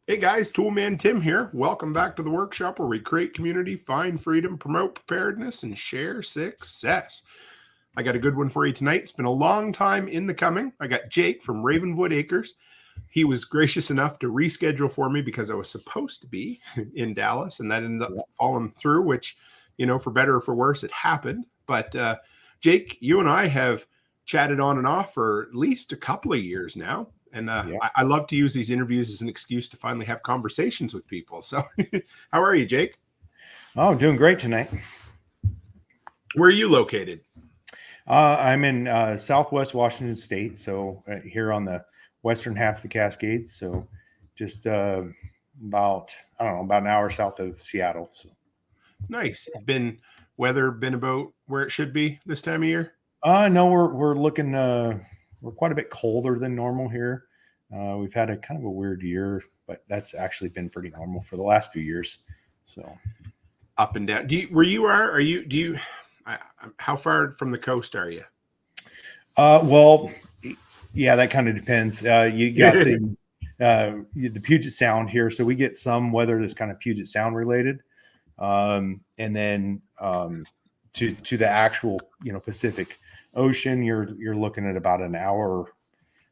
Hey guys, Toolman Tim here. Welcome back to the workshop where we create community, find freedom, promote preparedness, and share success. I got a good one for you tonight. It's been a long time in the coming. I got Jake from Ravenwood Acres. He was gracious enough to reschedule for me because I was supposed to be in Dallas, and that ended up falling through, which, for better or for worse, it happened. But Jake, you and I have chatted on and off for at least a couple of years now. And I love to use these interviews as an excuse to finally have conversations with people. So how are you, Jake? Oh, doing great tonight. Where are you located? I'm in Southwest Washington State. So here on the western half of the Cascades. So just about an hour south of Seattle. So nice. Weather been about where it should be this time of year? No, we're looking, we're quite a bit colder than normal here. We've had a kind of a weird year, but that's actually been pretty normal for the last few years. So up and down. How far from the coast are you? Well, yeah, that kind of depends. You got the Puget Sound here, so we get some weather that's kind of Puget Sound related, and then to the actual Pacific Ocean, you're looking at about an hour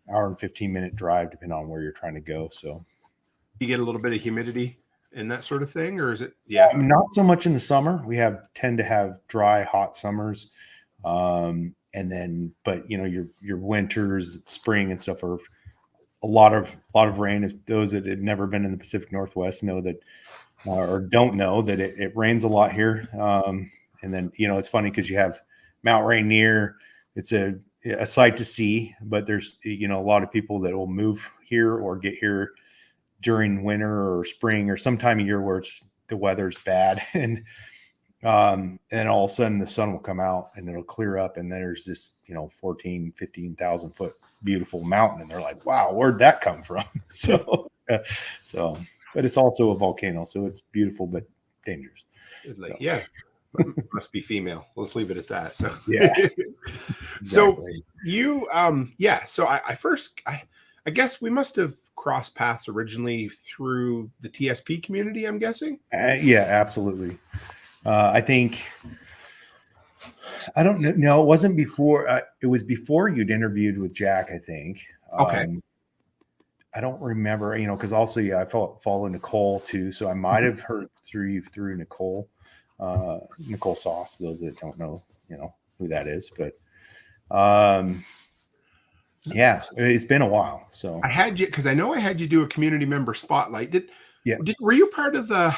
and 15-minute drive, depending on where you're trying to go. So you get a little bit of humidity and that sort of thing, or is it? Yeah, not so much in the summer. We tend to have dry, hot summers, and then, but your winters, spring, and stuff are a lot of rain. If those that had never been in the Pacific Northwest know that, or don't know that it rains a lot here. And then it's funny because you have Mount Rainier. It's a sight to see, but there's a lot of people that will move here or get here during winter or spring or some time of year where the weather's bad, and all of a sudden the sun will come out and it'll clear up, and there's this 15,000 foot beautiful mountain, and they're like, wow, where'd that come from? so but it's also a volcano, so it's beautiful but dangerous. It's like, yeah, must be female. Let's leave it at that. So yeah. So you so I guess we must have crossed paths originally through the TSP community, I'm guessing. Yeah, absolutely. I think, I don't know. No, it wasn't before. It was before you'd interviewed with Jack, I think. Okay. I don't remember, because also, I follow Nicole too. So I might have heard through Nicole, Nicole Sauce, those that don't know, who that is, but yeah, it's been a while. So I had you, because I know I had you do a community member spotlight. Were you part of the,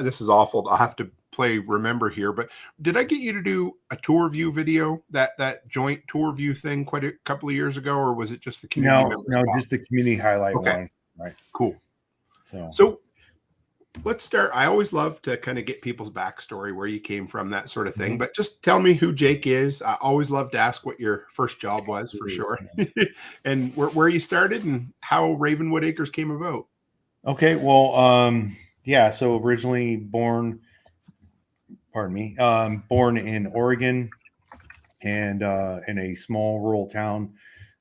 this is awful, I'll have to play remember here, but did I get you to do a tour view video, that joint tour view thing quite a couple of years ago, or was it just the community member spotlight? Just the community highlight one. Right. Cool. So let's start. I always love to kind of get people's backstory, where you came from, that sort of thing. But just tell me who Jake is. I always love to ask what your first job was, for sure, and where you started and how Ravenwood Acres came about. Okay, well, yeah. So originally born in Oregon, and in a small rural town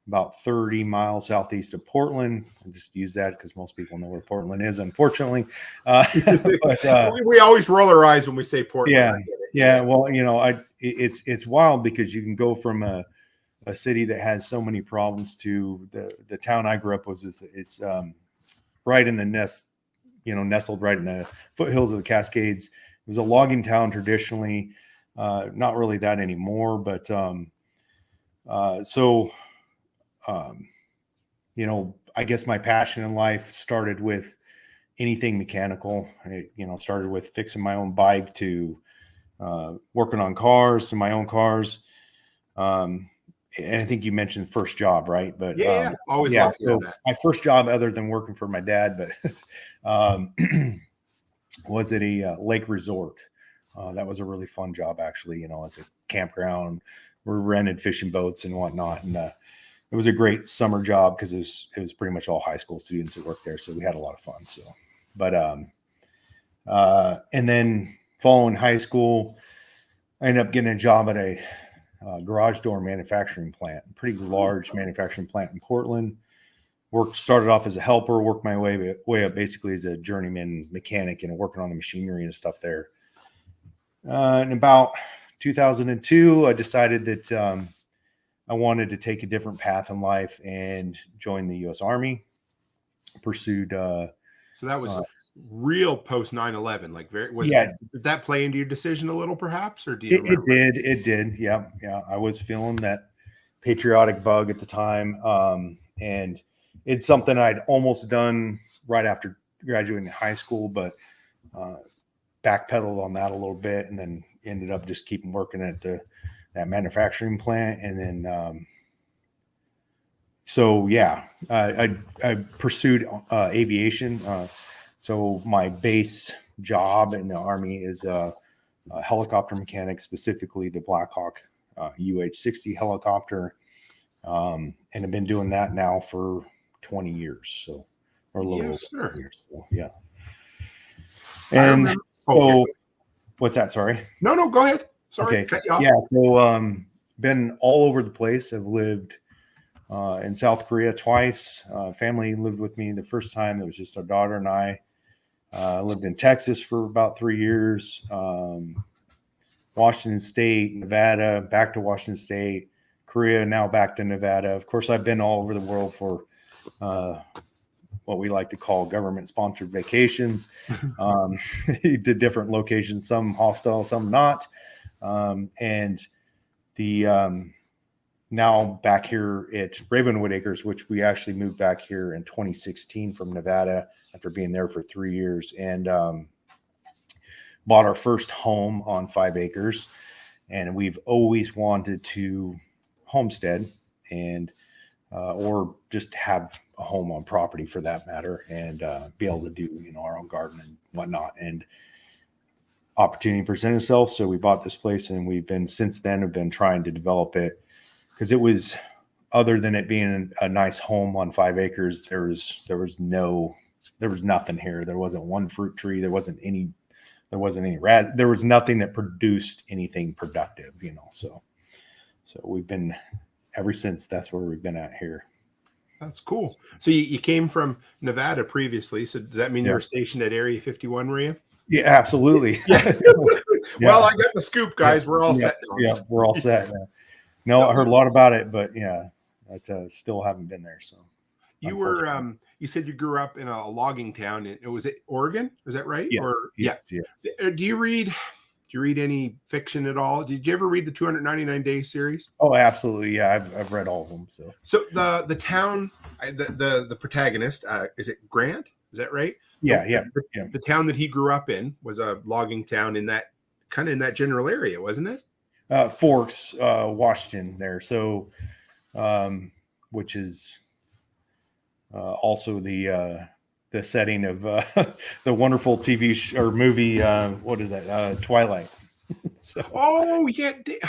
about 30 miles southeast of Portland. I just use that because most people know where Portland is, unfortunately. But, we always roll our eyes when we say Portland. Yeah. Well, it's wild because you can go from a city that has so many problems to the town I grew up was it's right in the nestled right in the foothills of the Cascades. It was a logging town traditionally, not really that anymore, but I guess my passion in life started with anything mechanical. I started with fixing my own bike to working on cars, to my own cars. And I think you mentioned first job, right? But always love so that. My first job, other than working for my dad, but was at a lake resort. That was a really fun job, actually. As a campground, we rented fishing boats and whatnot, and it was a great summer job because it was pretty much all high school students that worked there, so we had a lot of fun. So, but and then following high school, I ended up getting a job at a garage door manufacturing plant, a pretty large manufacturing plant in Portland. started off as a helper, worked my way up basically as a journeyman mechanic and working on the machinery and stuff there. In about 2002, I decided that I wanted to take a different path in life and join the U.S. Army. Pursued. So that was real post 9/11. Like, did that play into your decision a little, perhaps, or do you remember? It did. Yeah. I was feeling that patriotic bug at the time, and it's something I'd almost done right after graduating high school, but backpedaled on that a little bit, and then ended up just keeping working at that manufacturing plant, and then. So yeah, I pursued aviation. So my base job in the Army is a helicopter mechanic, specifically the Black Hawk UH-60 helicopter, and I've been doing that now for 20 years. So, or a little over 20 years. So yeah. And so, what's that? Sorry. No, go ahead. Sorry. Okay. Yeah. So been all over the place. I've lived in South Korea twice. Family lived with me the first time. It was just our daughter and I. Lived in Texas for about 3 years. Washington State, Nevada, back to Washington State, Korea, now back to Nevada. Of course, I've been all over the world for what we like to call government-sponsored vacations. To different locations, some hostile, some not. And the now back here at Ravenwood Acres, which we actually moved back here in 2016 from Nevada after being there for 3 years, and bought our first home on 5 acres. And we've always wanted to homestead and or just have a home on property for that matter, and be able to do our own garden and whatnot. And opportunity presented itself, so we bought this place, and we've been since then have been trying to develop it, because it was, other than it being a nice home on 5 acres, there was nothing here. There wasn't one fruit tree. There wasn't any rat. There was nothing that produced anything productive, So we've been, ever since, that's where we've been at here. That's cool. So you came from Nevada previously. So does that mean you were stationed at Area 51, were you? Yeah, absolutely. Yeah. Well, I got the scoop, guys. We're all set now. Yeah, we're all set. No, I heard a lot about it, but I still haven't been there. So you were, you said you grew up in a logging town. Was it Oregon? Is that right? Yeah. Or yes. Do you read any fiction at all? Did you ever read the 299 Day series? Oh, absolutely. Yeah, I've read all of them. So the town, the protagonist, is it Grant? Is that right? Yeah. The town that he grew up in was a logging town in that general area, wasn't it? Forks, Washington there. So, which is also the setting of the wonderful TV or movie. What is that? Twilight. So, that's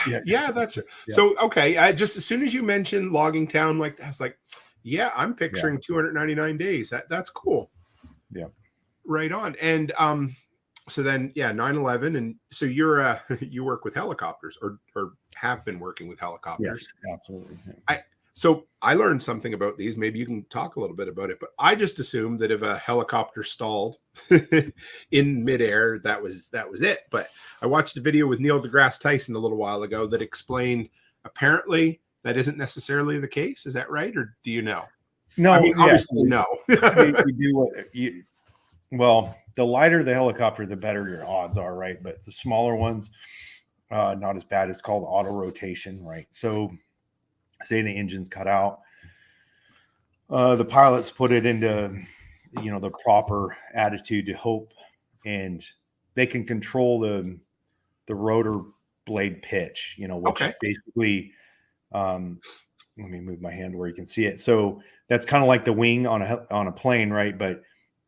it. Yeah. So, okay. Just as soon as you mentioned logging town like that, I was like, yeah, I'm picturing 299 days. That's cool. Yeah. Right on. And so then 9/11, and so you're you work with helicopters, or have been working with helicopters. Yes, absolutely. So I learned something about these. Maybe you can talk a little bit about it, but I just assumed that if a helicopter stalled in midair, that was it. But I watched a video with Neil deGrasse Tyson a little while ago that explained apparently that isn't necessarily the case. Is that right, or do you know? No, I mean, obviously no. we do well, the lighter the helicopter, the better your odds are, right? But the smaller ones, not as bad. It's called auto rotation, right? So say the engine's cut out, the pilots put it into the proper attitude to hope, and they can control the rotor blade pitch, which is basically let me move my hand where you can see it. So that's kind of like the wing on a plane, right? But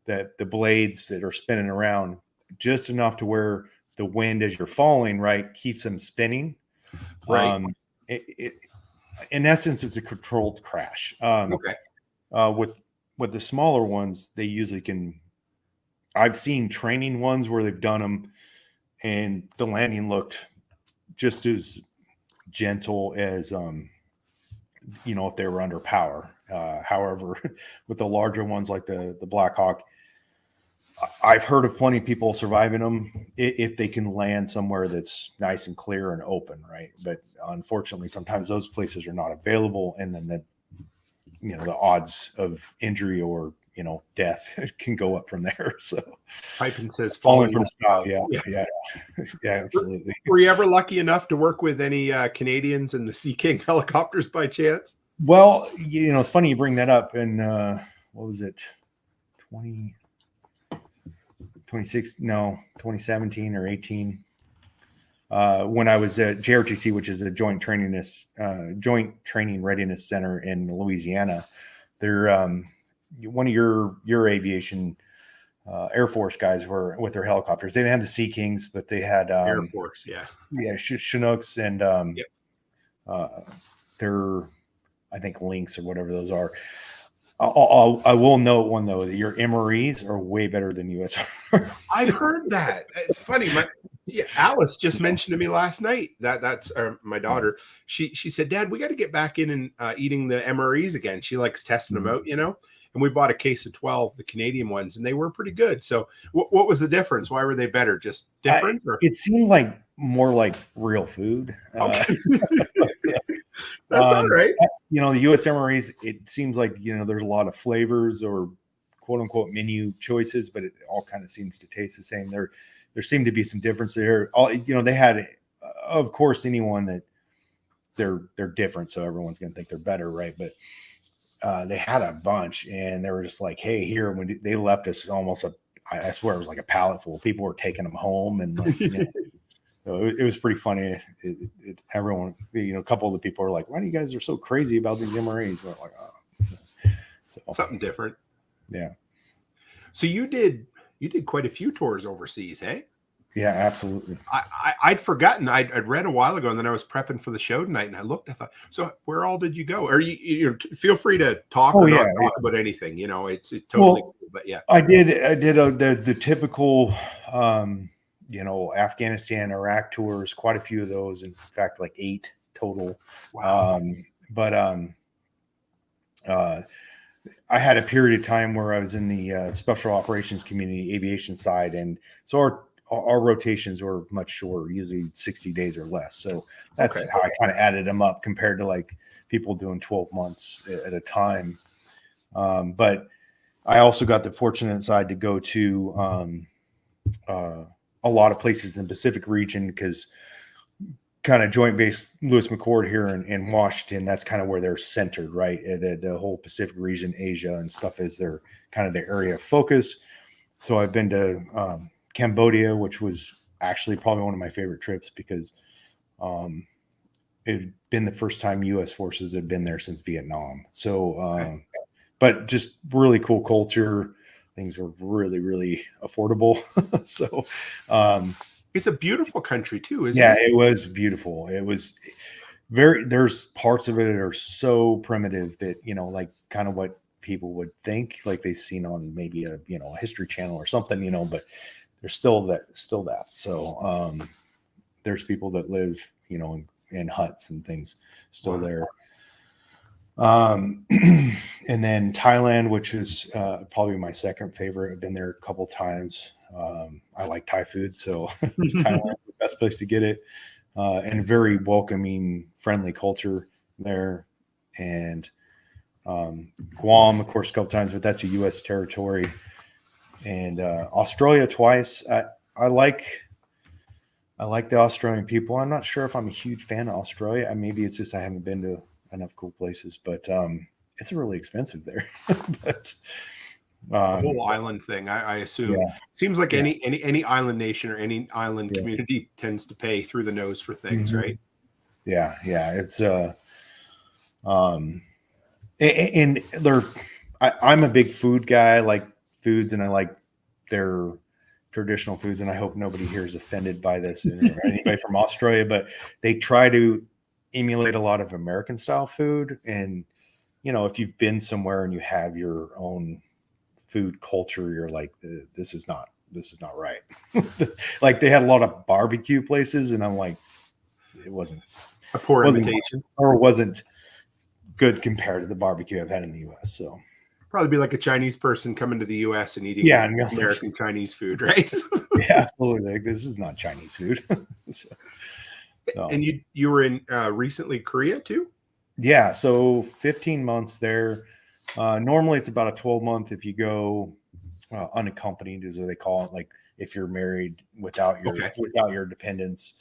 the blades that are spinning around just enough to where the wind, as you're falling, right, keeps them spinning. Right. In essence, it's a controlled crash. With the smaller ones, they usually can. I've seen training ones where they've done them, and the landing looked just as gentle as if they were under power. However, with the larger ones like the Black Hawk, I've heard of plenty of people surviving them if they can land somewhere that's nice and clear and open, right? But unfortunately, sometimes those places are not available, and then the odds of injury or death can go up from there. So Pippin says falling falling from off. sky, yeah, absolutely. Were you ever lucky enough to work with any Canadians in the Sea King helicopters by chance? Well, it's funny you bring that up. And what was it, 2017 or 18? When I was at JRTC, which is a Joint Training Readiness Center in Louisiana. They're one of your aviation Air Force guys were with their helicopters. They didn't have the Sea Kings, but they had Air Force, Chinooks and Yep. their, I think, Lynx or whatever those are. I will note one though, that your MREs are way better than U.S.A. I've heard that. It's funny. Alice just mentioned to me last night that's my daughter. She said, "Dad, we got to get back in and eating the MREs again." She likes testing them out, And we bought a case of 12, the Canadian ones, and they were pretty good. So, what was the difference? Why were they better? Just different? It seemed like more like real food. Okay. That's all right. The U.S. MREs, it seems like, there's a lot of flavors or quote unquote menu choices, but it all kind of seems to taste the same. There seemed to be some difference there. They had, of course, anyone that they're different. So everyone's going to think they're better. Right. But they had a bunch and they were just like, hey, here, when they left us almost I swear it was like a pallet full. People were taking them home and so it was pretty funny. Everyone, a couple of the people are like, "Why do you guys are so crazy about these MREs?" We're like, "Oh, so, something different." Yeah. So you did quite a few tours overseas, hey? Yeah, absolutely. I'd forgotten. I'd read a while ago, and then I was prepping for the show tonight, and I looked. I thought, so where all did you go? Or you feel free to talk or not talk about anything. It's totally. Cool, but yeah, I did the typical. Afghanistan, Iraq tours, quite a few of those. In fact, like 8 total. Wow. I had a period of time where I was in the special operations community aviation side. And so our rotations were much shorter, usually 60 days or less. So that's how I kind of added them up compared to like people doing 12 months at a time. But I also got the fortunate side to go to a lot of places in the Pacific region, because kind of joint base Lewis McChord here in Washington, that's kind of where they're centered, right? The whole Pacific region, Asia and stuff is their kind of their area of focus. So I've been to Cambodia, which was actually probably one of my favorite trips because it had been the first time U.S. forces had been there since Vietnam. So, but just really cool culture. Things were really, really affordable. So, it's a beautiful country too, isn't it? Yeah, it was beautiful. It was there's parts of it that are so primitive that, like kind of what people would think, like they've seen on maybe a History Channel or something, but there's still that. So, there's people that live, in huts and things still there. And then Thailand, which is probably my second favorite. I've been there a couple times. I like Thai food, so Thailand's the best place to get it. And very welcoming, friendly culture there. And Guam, of course, a couple times, but that's a U.S. territory. And Australia twice. I like the Australian people. I'm not sure if I'm a huge fan of Australia. Maybe it's just I haven't been to enough cool places, but it's really expensive there. But the whole island thing, I assume, seems like any island nation or any island community tends to pay through the nose for things, right? Yeah, it's and I'm a big food guy. I like foods, and I like their traditional foods, and I hope nobody here is offended by this, or anybody from Australia, but they try to emulate a lot of American style food. And if you've been somewhere and you have your own food culture, you're like, this is not right. Like they had a lot of barbecue places, and I'm like, it wasn't a poor imitation, or wasn't good compared to the barbecue I've had in the U.S. So Probably be like a Chinese person coming to the U.S. and eating yeah, and American Chinese food, right? yeah, absolutely. Like, this is not Chinese food. So, And you were in recently Korea too? yeah, so 15 months there. Normally it's about a 12-month if you go unaccompanied, as they call it, like if you're married without your dependents.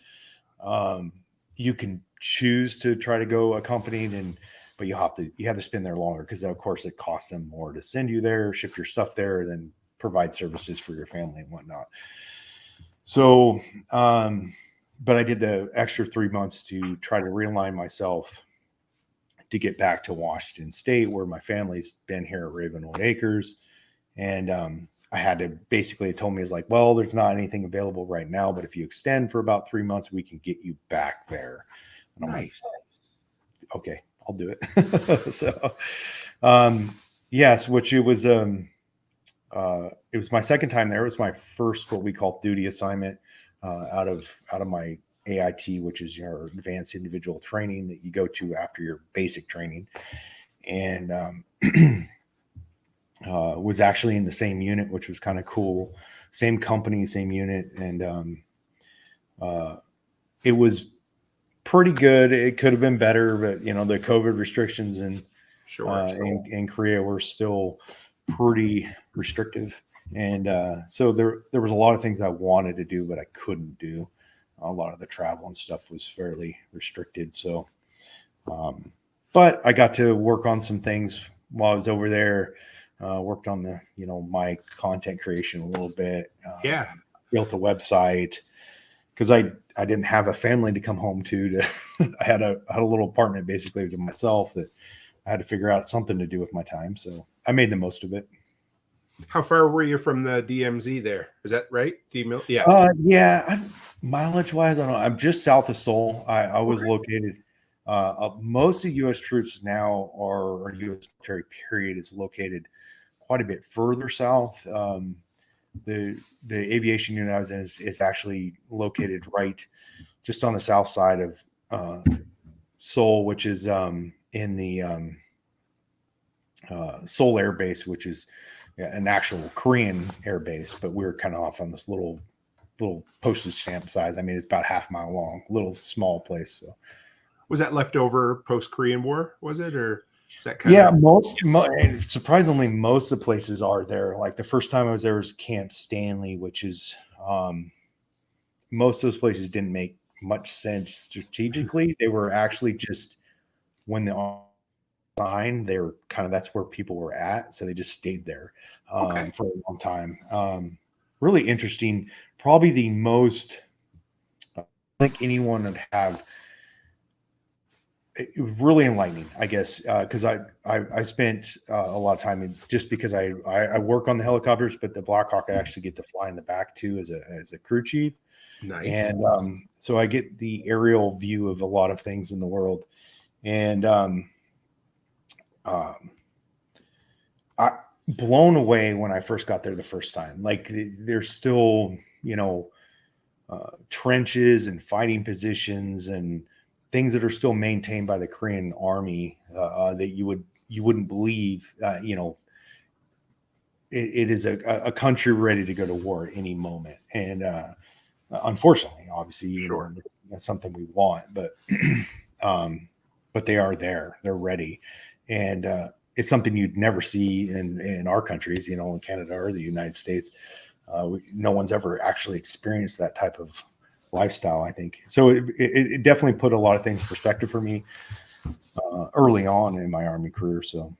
You can choose to try to go accompanied, but you have to spend there longer because of course it costs them more to send you there, ship your stuff there, then provide services for your family and whatnot. So but I did the extra 3 months to try to realign myself to get back to Washington State, where my family's been here at Ravenwood Acres. And I had to basically, it told me, is like, well, there's not anything available right now, but if you extend for about 3 months, we can get you back there. And I'm Nice. like, okay, I'll do it. So, yes, which it was my second time there. It was my first, what we call duty assignment out of my AIT, which is your advanced individual training that you go to after your basic training. And was actually in the same unit, which was kind of cool. Same company, same unit. And it was pretty good. It could have been better, but the COVID restrictions in Korea were still pretty restrictive. And so there was a lot of things I wanted to do, but I couldn't do. A lot of the travel and stuff was fairly restricted. So, but I got to work on some things while I was over there. Worked on the, my content creation a little bit. Built a website because I didn't have a family to come home to. I had a little apartment basically to myself that I had to figure out something to do with my time. So I made the most of it. How far were you from the DMZ there? Is that right? Yeah. Mileage wise, I don't know. I'm just south of Seoul. I was located. Most of U.S. troops now or U.S. military period is located quite a bit further south. The aviation unit I was in is actually located right just on the south side of Seoul, which is in the Seoul Air Base, which is an actual Korean air base, but we're kind of off on this little postage stamp size. I mean, it's about half a mile long, little small place. So, was that leftover post-Korean War? Was it, or is that kind of? Surprisingly, most of the places are there. Like the first time I was there was Camp Stanley, which is most of those places didn't make much sense strategically. They were actually just when the sign, they were kind of, that's where people were at, so they just stayed there for a long time. Really interesting. Probably the most I think anyone would have. It was really enlightening, I guess, because I spent a lot of time just because I work on the helicopters, but the Black Hawk I actually get to fly in the back too as a crew chief. Nice. And so I get the aerial view of a lot of things in the world. And I blown away when I first got there the first time. Like there's still, trenches and fighting positions and things that are still maintained by the Korean Army that you wouldn't believe. It is a country ready to go to war at any moment. And unfortunately, obviously, that's something we want, but they are there. They're ready. And it's something you'd never see in our countries, in Canada or the United States. No one's ever actually experienced that type of lifestyle, I think. So it definitely put a lot of things in perspective for me early on in my Army career. So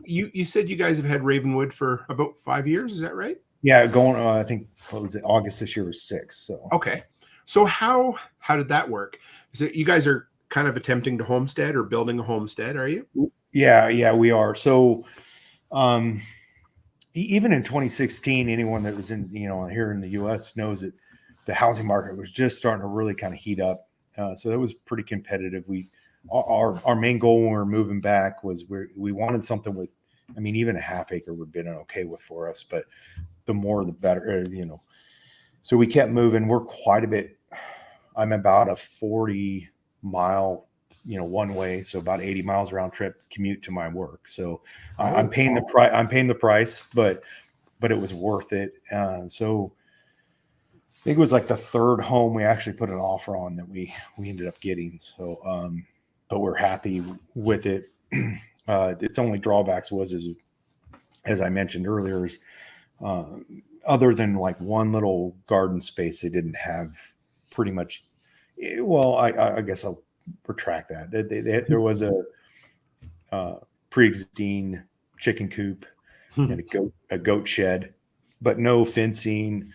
you said you guys have had Ravenwood for about 5 years. Is that right? Yeah, going. I think what was it? August this year was 6. So okay. So how did that work? Is it you guys are kind of attempting to homestead or building a homestead? Are you? Yeah, we are. So, even in 2016, anyone that was in here in the U.S. knows that the housing market was just starting to really kind of heat up. So that was pretty competitive. Our main goal when we were moving back was we wanted something with, I mean, even a half acre would have been okay with for us, but the more the better, So we kept moving. We're quite a bit. I'm about a 40-mile one way. So about 80 miles round trip commute to my work. So Oh, I'm paying the price. I'm paying the price, but it was worth it. So I think it was like the third home we actually put an offer on that we ended up getting. So, but we're happy with it. Its only drawbacks was, as I mentioned earlier, is other than like one little garden space, they didn't have pretty much. Well, I guess I'll retract that. There was a pre-existing chicken coop and a goat shed, but no fencing,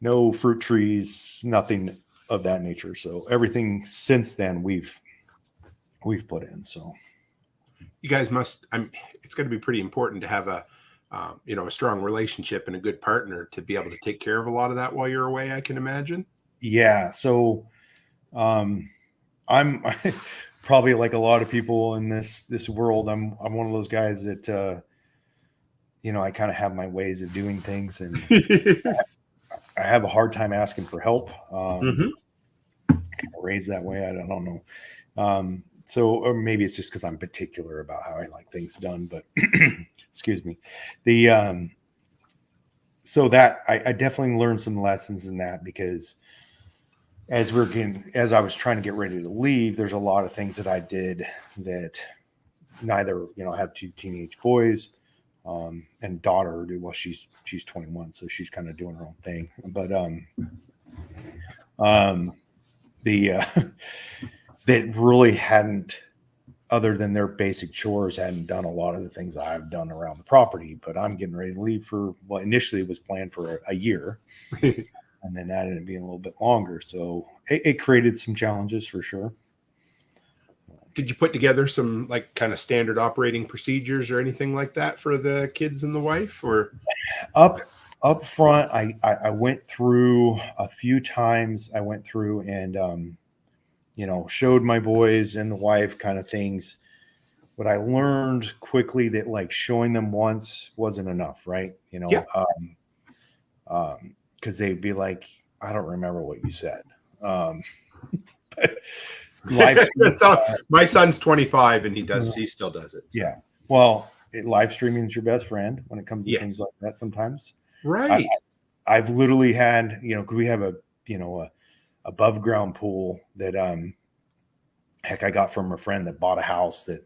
no fruit trees, nothing of that nature. So everything since then we've put in. So you guys must. It's going to be pretty important to have a strong relationship and a good partner to be able to take care of a lot of that while you're away, I can imagine. yeah. So I'm probably like a lot of people in this world. I'm one of those guys that I kind of have my ways of doing things, and I have a hard time asking for help. Mm-hmm. Kind of raised that way. I don't know. So, or maybe it's just because I'm particular about how I like things done. But excuse me. So that I definitely learned some lessons in that, because as I was trying to get ready to leave, there's a lot of things that I did that neither, I have two teenage boys, and daughter. Well, she's 21, so she's kind of doing her own thing. But the that really hadn't, other than their basic chores, hadn't done a lot of the things I've done around the property. But I'm getting ready to leave for, well, initially it was planned for a year. And then that ended up being a little bit longer. So it created some challenges for sure. Did you put together some like kind of standard operating procedures or anything like that for the kids and the wife? Or up front, I went through a few times. I went through and showed my boys and the wife kind of things. But I learned quickly that like showing them once wasn't enough, right? Yeah. Because they'd be like, I don't remember what you said. Live So my son's 25 and he still does it. So. Yeah. Well, live streaming is your best friend when it comes to Yes. things like that sometimes. Right. I've literally had, we have a above ground pool that, heck, I got from a friend that bought a house that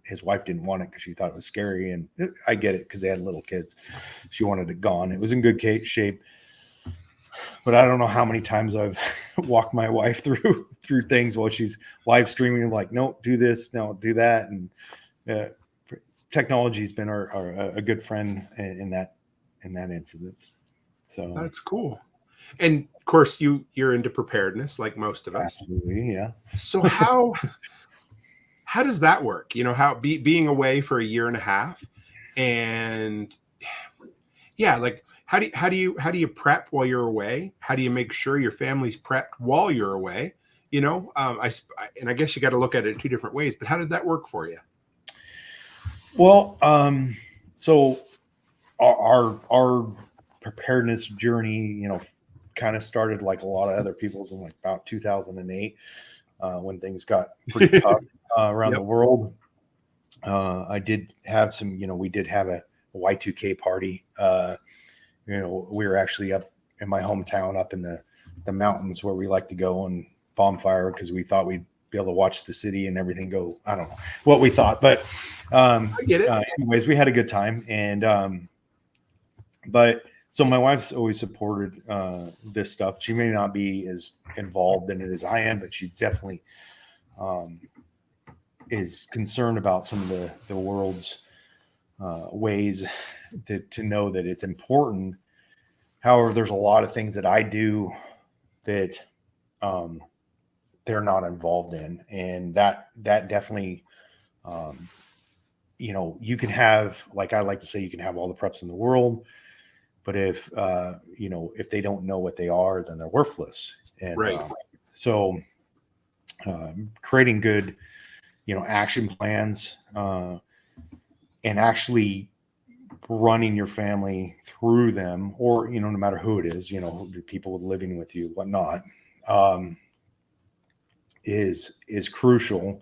his wife didn't want it because she thought it was scary. And I get it, because they had little kids. She wanted it gone. It was in good shape. But I don't know how many times I've walked my wife through things while she's live streaming, like, no, do this, no, do that. And technology has been a good friend in that incident. So that's cool. And of course you're into preparedness like most of us. Absolutely, yeah. So how does that work? How being away for a year and a half, and yeah, like how do you prep while you're away? How do you make sure your family's prepped while you're away? I guess you got to look at it two different ways, but how did that work for you? Well, so our preparedness journey, kind of started like a lot of other people's in like about 2008, when things got pretty tough around the world. I did have some, we did have a Y2K party. We were actually up in my hometown, up in the mountains where we like to go and bonfire, because we thought we'd be able to watch the city and everything go. I don't know what we thought, but I get it. anyways, we had a good time. And but so my wife's always supported this stuff. She may not be as involved in it as I am, but she definitely is concerned about some of the world's ways to know that it's important. However, there's a lot of things that I do that they're not involved in, and that definitely, you can have, like I like to say, you can have all the preps in the world, but if if they don't know what they are, then they're worthless. And right. So creating good, action plans, and actually running your family through them, or, no matter who it is, people living with you, whatnot, is crucial.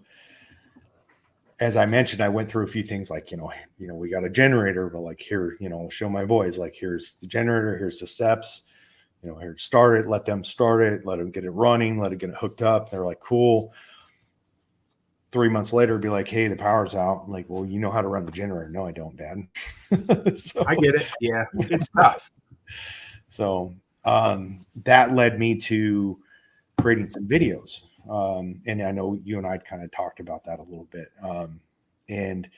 as I mentioned, I went through a few things like, we got a generator, but like here, show my boys, like, here's the generator, here's the steps, here, start it, let them start it, let them get it running, let it get it hooked up. They're like, cool. 3 months later, be like, hey, the power's out. I'm like, well, you know how to run the generator. No, I don't, Dad. So, I get it. Yeah, it's tough. So that led me to creating some videos. And I know you and I kind of talked about that a little bit. And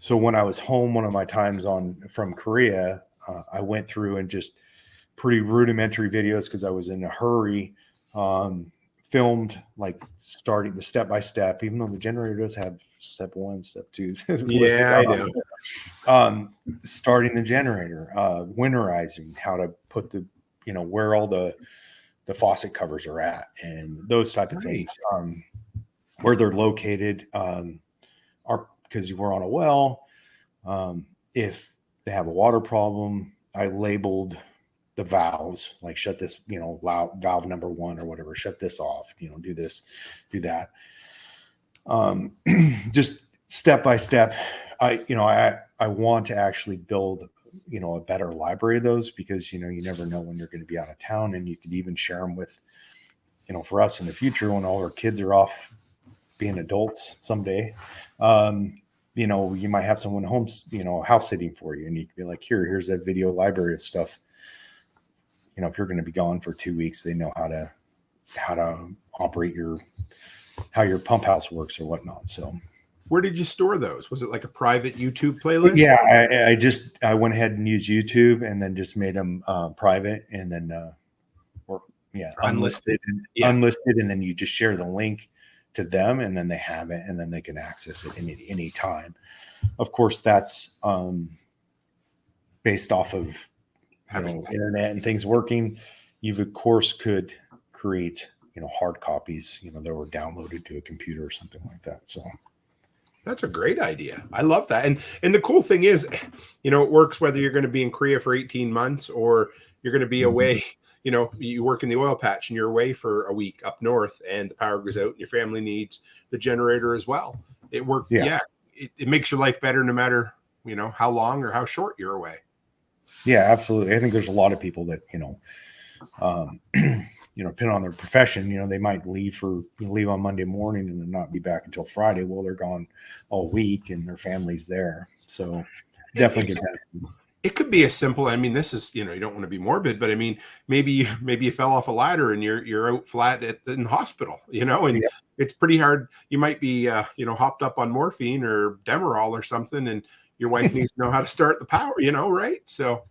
so when I was home, one of my times from Korea, I went through and just pretty rudimentary videos because I was in a hurry, filmed like starting the step-by-step, even though the generator does have step 1, step 2. Yeah, I know. Starting the generator, winterizing, how to put where all the faucet covers are at, and those type of things, where they're located, are because you were on a well. If they have a water problem, I labeled the valves, like shut this, valve number 1 or whatever, shut this off, do this, do that. Just step by step. I want to actually build, a better library of those, because, you never know when you're going to be out of town, and you could even share them with, for us in the future, when all our kids are off being adults someday, you might have someone home, house sitting for you, and you can be like, here's a video library of stuff. If you're going to be gone for 2 weeks, they know how to operate how your pump house works or whatnot. So where did you store those? Was it like a private YouTube playlist? Yeah, I went ahead and used YouTube, and then just made them private, and then unlisted, unlisted, and then you just share the link to them, and then they have it, and then they can access it any time. Of course, that's based off of having internet and things working. You of course could create hard copies that were downloaded to a computer or something like that. So that's a great idea. I love that. And the cool thing is, it works whether you're going to be in Korea for 18 months or you're going to be away. You work in the oil patch and you're away for a week up north, and the power goes out and your family needs the generator as well. It worked. Yeah. It makes your life better no matter, how long or how short you're away. Yeah, absolutely. I think there's a lot of people that, depending on their profession, they might leave on Monday morning and then not be back until Friday. Well, they're gone all week and their family's there. So definitely get that. It could be as simple. I mean, this is, you don't want to be morbid, but I mean, maybe you fell off a ladder and you're out flat in the hospital, and it's pretty hard. You might be, hopped up on morphine or Demerol or something, and your wife needs to know how to start the power, right? So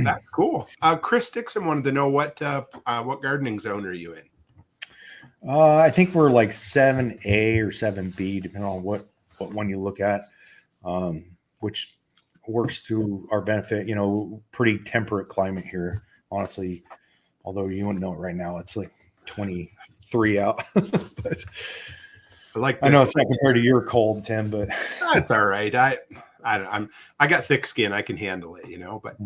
that's cool. Chris Dixon wanted to know what gardening zone are you in? I think we're like 7A or 7B, depending on what one you look at, which works to our benefit. Pretty temperate climate here, honestly. Although you wouldn't know it right now, it's like 23 out. But I know it's not compared to your cold, Tim, but that's all right. I got thick skin. I can handle it, but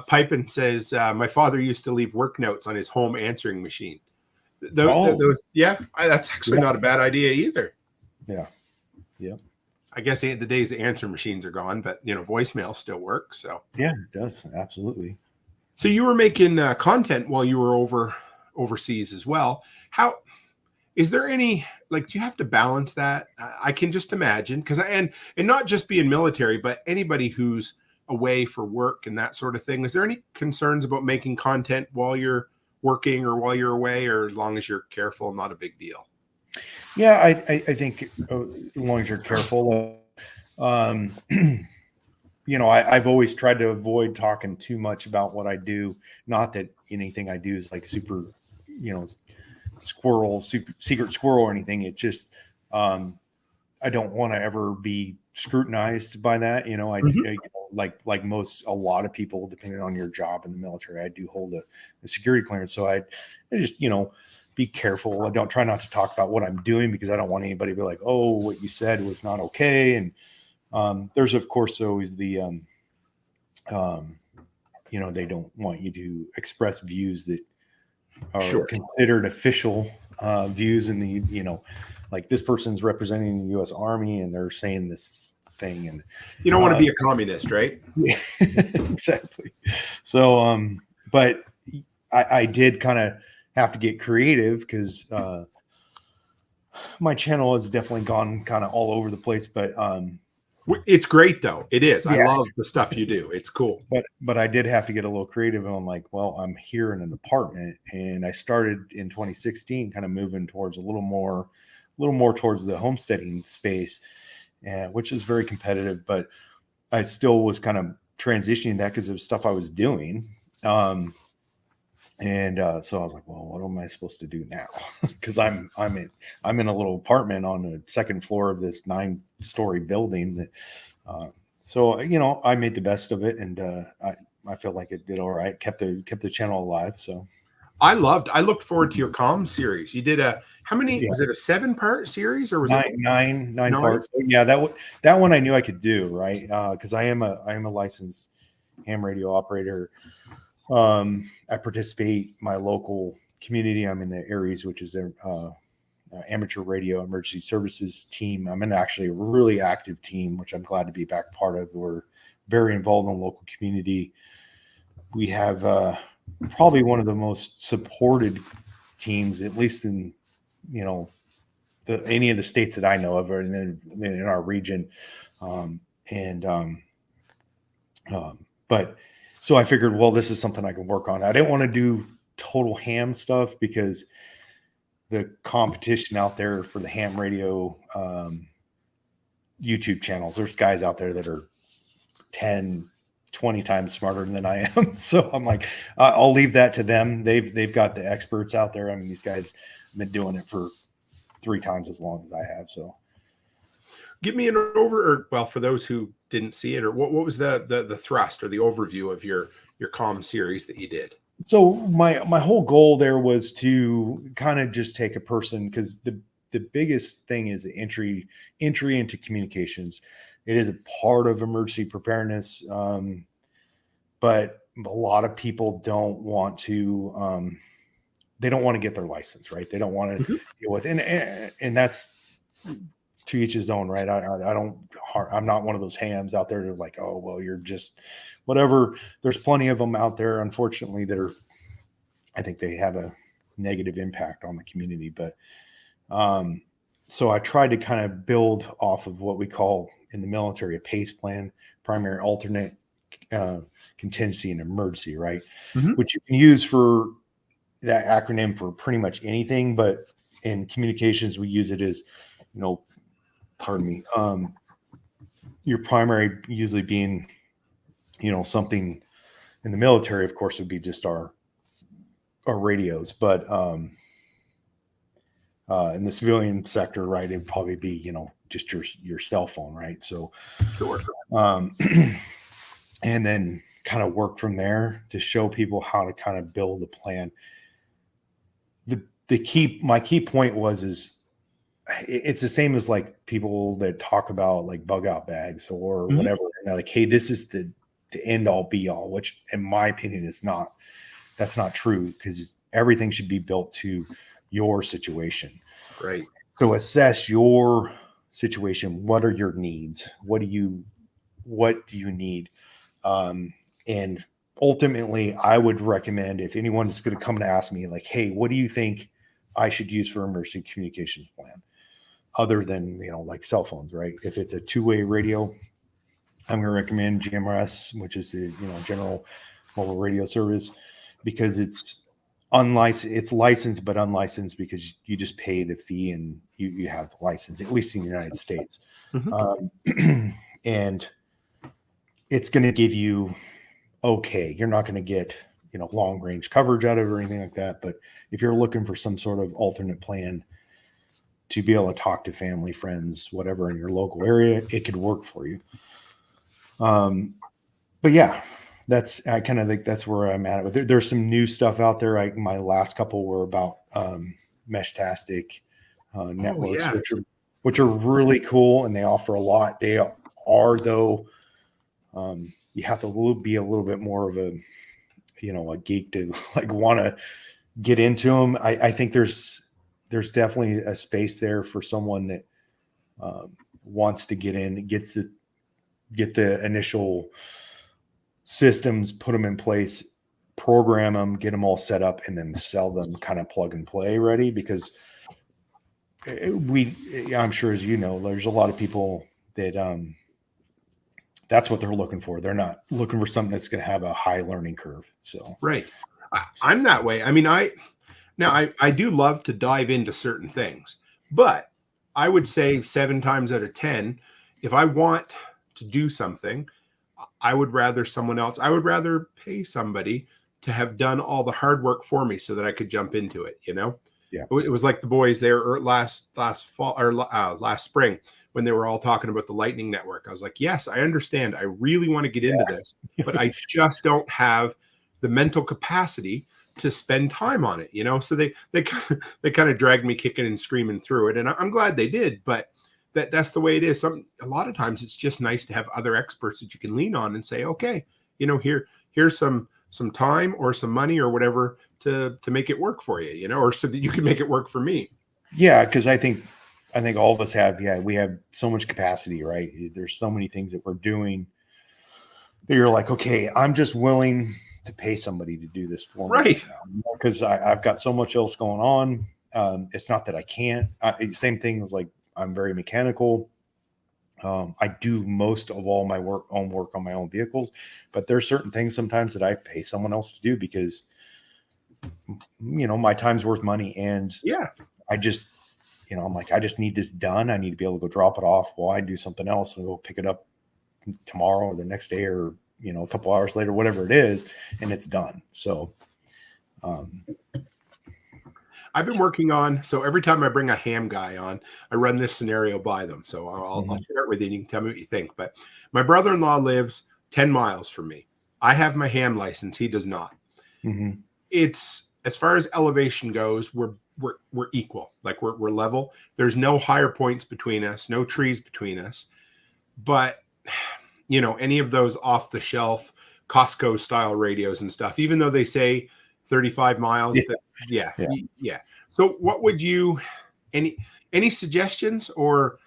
Pipin says, my father used to leave work notes on his home answering machine. That's actually not a bad idea either. Yeah. Yeah. I guess the days the answer machines are gone, but voicemail still works. So yeah, it does. Absolutely. So you were making content while you were overseas as well. How is there any, do you have to balance that? I can just imagine, because and not just being military, but anybody who's away for work and that sort of thing. Is there any concerns about making content while you're working or while you're away, or as long as you're careful, not a big deal? Yeah, I think as long as you're careful, I've always tried to avoid talking too much about what I do. Not that anything I do is like super, secret squirrel or anything. It's just, I don't want to ever be scrutinized by that. Like a lot of people, depending on your job in the military, I do hold a security clearance. So I just, be careful. I don't try not to talk about what I'm doing, because I don't want anybody to be like, oh, what you said was not okay. And there's of course always the, they don't want you to express views that are considered official views in the, like this person's representing the U.S. Army and they're saying this thing, and You don't want to be a communist, right? yeah, exactly. So, but I did kind of have to get creative because my channel has definitely gone kind of all over the place. But It's great though. It is. I yeah, love the stuff you do. It's cool. but I did have to get a little creative. And I'm like, well, I'm here in an apartment, and I started in 2016, kind of moving towards a little more towards the homesteading space, and which is very competitive. But I still was kind of transitioning that because it was stuff I was doing. So I was like, well, what am I supposed to do now? Because I'm in a little apartment on the second floor of this 9-story building. That, so I made the best of it, and I felt like it did all right. Kept the channel alive. So I looked forward to your comm series. You did how many? yeah. Was it a 7-part series or was it nine parts? Yeah, that one I knew I could do, right? Because I am a licensed ham radio operator. I participate my local community. I'm in the Aries, which is a amateur radio emergency services team. I'm in actually a really active team, which I'm glad to be back part of. We're very involved in the local community. We have probably one of the most supported teams, at least in any of the states that I know of, or in our region. But so I figured, well, this is something I can work on. I didn't want to do total ham stuff because the competition out there for the ham radio YouTube channels, there's guys out there that are 10, 20 times smarter than I am. So I'm like, I'll leave that to them. They've got the experts out there. I mean, these guys have been doing it for 3 times as long as I have. So give me for those who didn't see it, or what was the thrust or the overview of your comm series that you did? So my whole goal there was to kind of just take a person, because the biggest thing is the entry into communications. It is a part of emergency preparedness, but a lot of people don't want to. They don't want to get their license, right? They don't want to deal with, and that's to each his own, right? I'm not one of those hams out there that are like, oh, well, you're just whatever. There's plenty of them out there, unfortunately, I think they have a negative impact on the community. But so I tried to kind of build off of what we call in the military a PACE plan, primary, alternate, contingency, and emergency, right? Which you can use for that acronym for pretty much anything, but in communications we use it as, your primary usually being, something in the military, of course, would be just our radios, but in the civilian sector, right, it'd probably be, just your cell phone, right? So Sure. And then kind of work from there to show people how to kind of build a plan. My key point is it's the same as like people that talk about like bug out bags or whatever. And they're like, hey, this is the end all be all, which in my opinion is not. That's not true, because everything should be built to your situation. Right. So assess your situation. What are your needs? What do you need? And ultimately, I would recommend, if anyone's going to come and ask me like, hey, what do you think I should use for emergency communications plan, other than, like cell phones, right? If it's a 2-way radio, I'm going to recommend GMRS, which is the, general mobile radio service, because it's unlicensed. It's licensed, but unlicensed because you just pay the fee and you have the license, at least in the United States. And it's going to give you, you're not going to get, long range coverage out of it or anything like that. But if you're looking for some sort of alternate plan to be able to talk to family, friends, whatever in your local area, it could work for you. But yeah, I kind of think that's where I'm at. But there's some new stuff out there. My last couple were about Meshtastic networks, which are really cool, and they offer a lot. They are, though, you have to be a little bit more of a geek to like want to get into them. I think there's there's definitely a space there for someone that wants to get in, get the initial systems, put them in place, program them, get them all set up, and then sell them kind of plug and play ready. Because I'm sure, as you know, there's a lot of people that that's what they're looking for. They're not looking for something that's going to have a high learning curve. So Right. I'm that way. I mean, I do love to dive into certain things, but I would say 7 times out of 10, if I want to do something, I would rather I would rather pay somebody to have done all the hard work for me so that I could jump into it, you know? Yeah. It was like the boys there last fall or last spring when they were all talking about the Lightning Network. I was like, yes, I understand. I really want to get into this, but I just don't have the mental capacity to spend time on it, you know? So they kind of dragged me kicking and screaming through it. And I'm glad they did, but that's the way it is. A lot of times it's just nice to have other experts that you can lean on and say, okay, you know, here's some time or some money or whatever to make it work for you, you know, or so that you can make it work for me. Yeah, because I think all of us have, we have so much capacity, right? There's so many things that we're doing that you're like, okay, I'm just willing to pay somebody to do this for me. Right. Because I've got so much else going on. It's not that I can't. Same thing as like, I'm very mechanical. I do most of all my work on my own vehicles, but there's certain things sometimes that I pay someone else to do because, you know, my time's worth money. And yeah, I just, you know, I'm like, I just need this done. I need to be able to go drop it off while I do something else and go pick it up tomorrow or the next day or, you know, a couple hours later, whatever it is, and it's done. So, I've been working on, so every time I bring a ham guy on, I run this scenario by them. So I'll share it with you and you can tell me what you think. But my brother-in-law lives 10 miles from me. I have my ham license. He does not. Mm-hmm. It's, as far as elevation goes, we're equal. Like we're level. There's no higher points between us, no trees between us. But, you know, any of those off the shelf Costco style radios and stuff, even though they say 35 miles, yeah. So what would you, any suggestions, or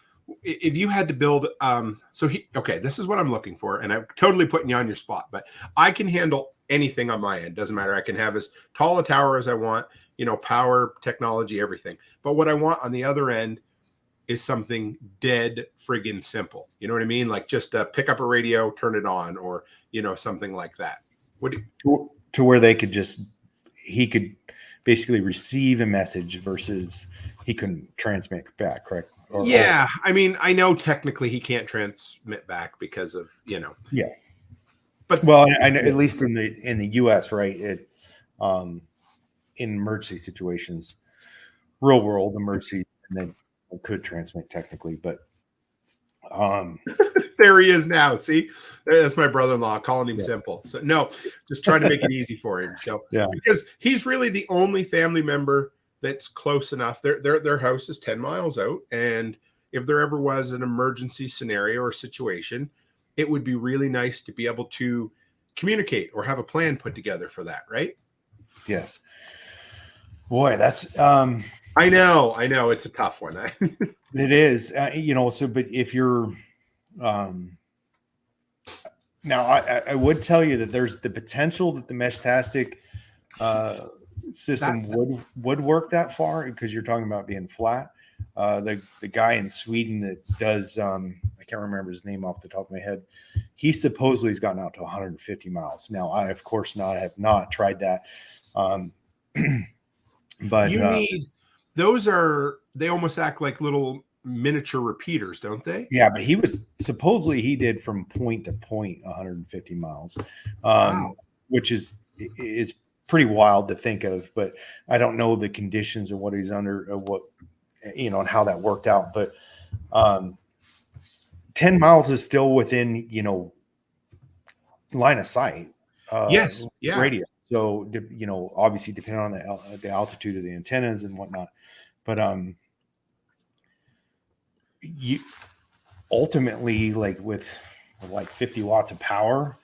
if you had to build, okay, this is what I'm looking for, and I'm totally putting you on your spot, but I can handle anything on my end. Doesn't matter. I can have as tall a tower as I want, you know, power, technology, everything. But what I want on the other end is something dead friggin' simple. You know what I mean? Like just pick up a radio, turn it on, or, you know, something like that. To where he could basically receive a message versus he couldn't transmit back, correct? I mean, I know technically he can't transmit back because of, you know. Yeah. But well, I know, at least in the U.S., right? In emergency situations, real world emergency, and then could transmit technically, but there he is now. See, that's my brother-in-law calling him simple. So no, just trying to make it easy for him. So because he's really the only family member that's close enough. Their house is 10 miles out, and if there ever was an emergency scenario or situation, it would be really nice to be able to communicate or have a plan put together for that, right? Yes. Boy, that's I know it's a tough one. It is, you know. So, but if you're now, I would tell you that there's the potential that the Meshtastic system would work that far, because you're talking about being flat. The guy in Sweden that does, I can't remember his name off the top of my head. He supposedly has gotten out to 150 miles. Now, I of course have not tried that. But you need, they almost act like little miniature repeaters, don't they? Yeah, but he did from point to point 150 miles, wow. Which is pretty wild to think of. But I don't know the conditions or what he's under, or what, you know, and how that worked out. But 10 miles is still within, you know, line of sight. Yes, yeah. Radio. So, you know, obviously depending on the altitude of the antennas and whatnot, but you ultimately, like with like 50 watts of power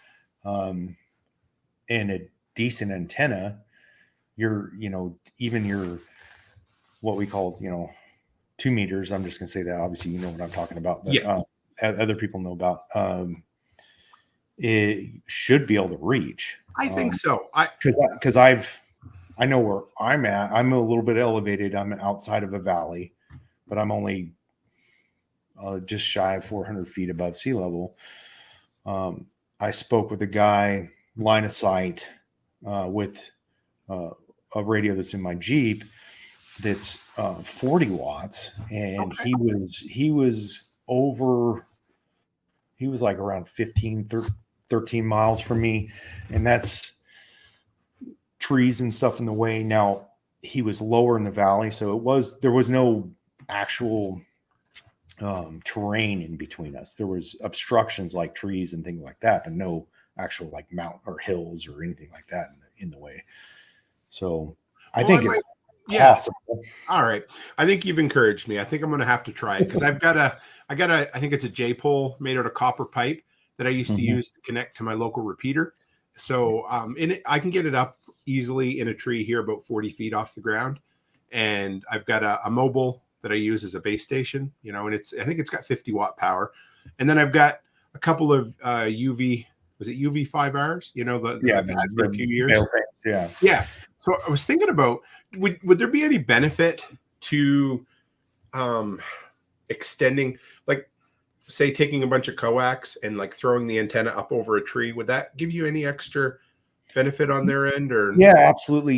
and a decent antenna, you know, even your what we call, 2 meters. I'm just going to say that. Obviously, you know what I'm talking about, but Yeah, other people know about. It should be able to reach. I think so. Because I know where I'm at. I'm a little bit elevated. I'm outside of a valley, but I'm only just shy of 400 feet above sea level. I spoke with a guy, line of sight, with a radio that's in my Jeep that's 40 watts, and Okay. he was like around 15, 13 miles from me, and that's trees and stuff in the way. Now he was lower in the valley, so there was no actual terrain in between us. There was obstructions like trees and things like that, but no actual like mountain or hills or anything like that in the way. So I think it's possible. All right. I think you've encouraged me. I think I'm going to have to try it because I think it's a J pole made out of copper pipe that I used to use to connect to my local repeater. So I can get it up easily in a tree here about 40 feet off the ground. And I've got a mobile that I use as a base station, and I think it's got 50 watt power. And then I've got a couple of UV 5Rs, I've had for a few years. Yeah. Yeah. So I was thinking about, would there be any benefit to extending, like, say, taking a bunch of coax and like throwing the antenna up over a tree? Would that give you any extra benefit on their end? Or yeah, absolutely.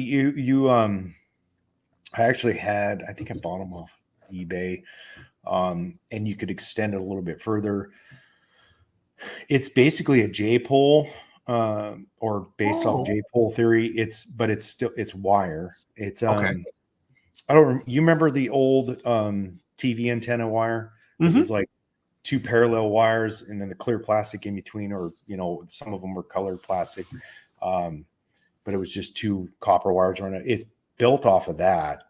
I actually had, I think I bought them off eBay, and you could extend it a little bit further. It's basically a J pole, or based off J pole theory. It's wire. It's okay. you remember the old TV antenna wire? It was like 2 parallel wires and then the clear plastic in between, or some of them were colored plastic, but it was just 2 copper wires running. It's built off of that,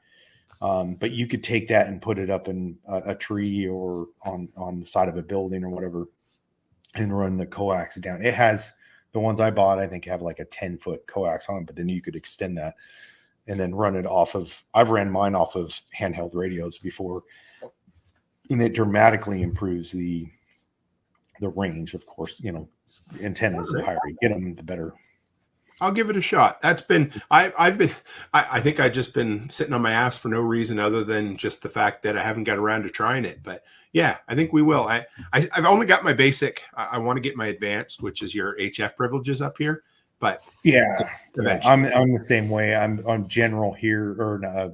but you could take that and put it up in a tree or on the side of a building or whatever, and run the coax down. It has, the ones I bought, I think, have like a 10-foot coax on them, but then you could extend that and then run it off of, I've ran mine off of handheld radios before, and it dramatically improves the range. Of course, antennas, the higher you get them, the better. I'll give it a shot. That's been, I think I've just been sitting on my ass for no reason other than just the fact that I haven't got around to trying it. But yeah, I think we will. I've only got my basic. I want to get my advanced, which is your HF privileges up here. But yeah, I'm the same way. I'm general here, or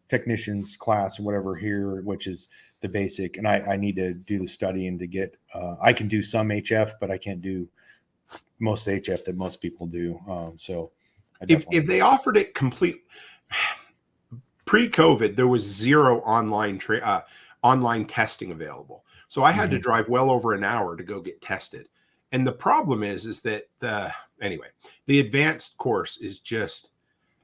technician's class or whatever here, which is the basic. And I need to do the studying to get, I can do some HF, but I can't do most HF that most people do. So if they offered it complete pre-COVID, there was zero online testing available. So I had to drive well over an hour to go get tested. And the problem is that the advanced course is just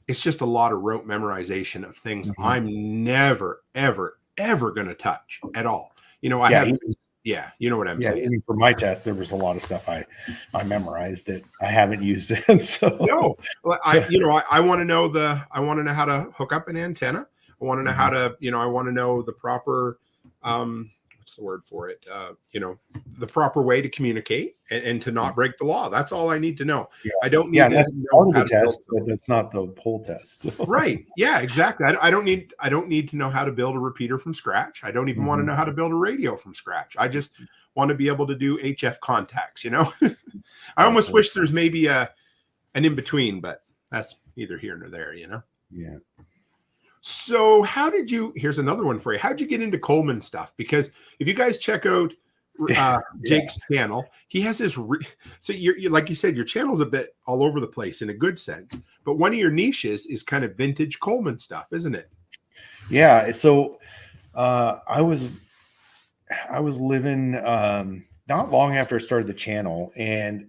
a lot of rote memorization of things I'm never, ever, ever going to touch at all. I haven't. Yeah, you know what I'm saying. Even for my test, there was a lot of stuff I memorized that I haven't used it. So no, I want to know how to hook up an antenna. I want to know how to, I want to know the proper, what's the word for it? The proper way to communicate and to not break the law. That's all I need to know. Yeah. I don't need to know how to test, but that's not the whole test. So. Right. Yeah, exactly. I don't need to know how to build a repeater from scratch. I don't even want to know how to build a radio from scratch. I just want to be able to do HF contacts, I almost wish there's maybe an in between, but that's neither here nor there, Yeah. So here's another one for you. How'd you get into Coleman stuff? Because if you guys check out Jake's channel, he has his, so you're like you said, your channel's a bit all over the place in a good sense, but one of your niches is kind of vintage Coleman stuff, isn't it? Yeah. So I was living not long after I started the channel, and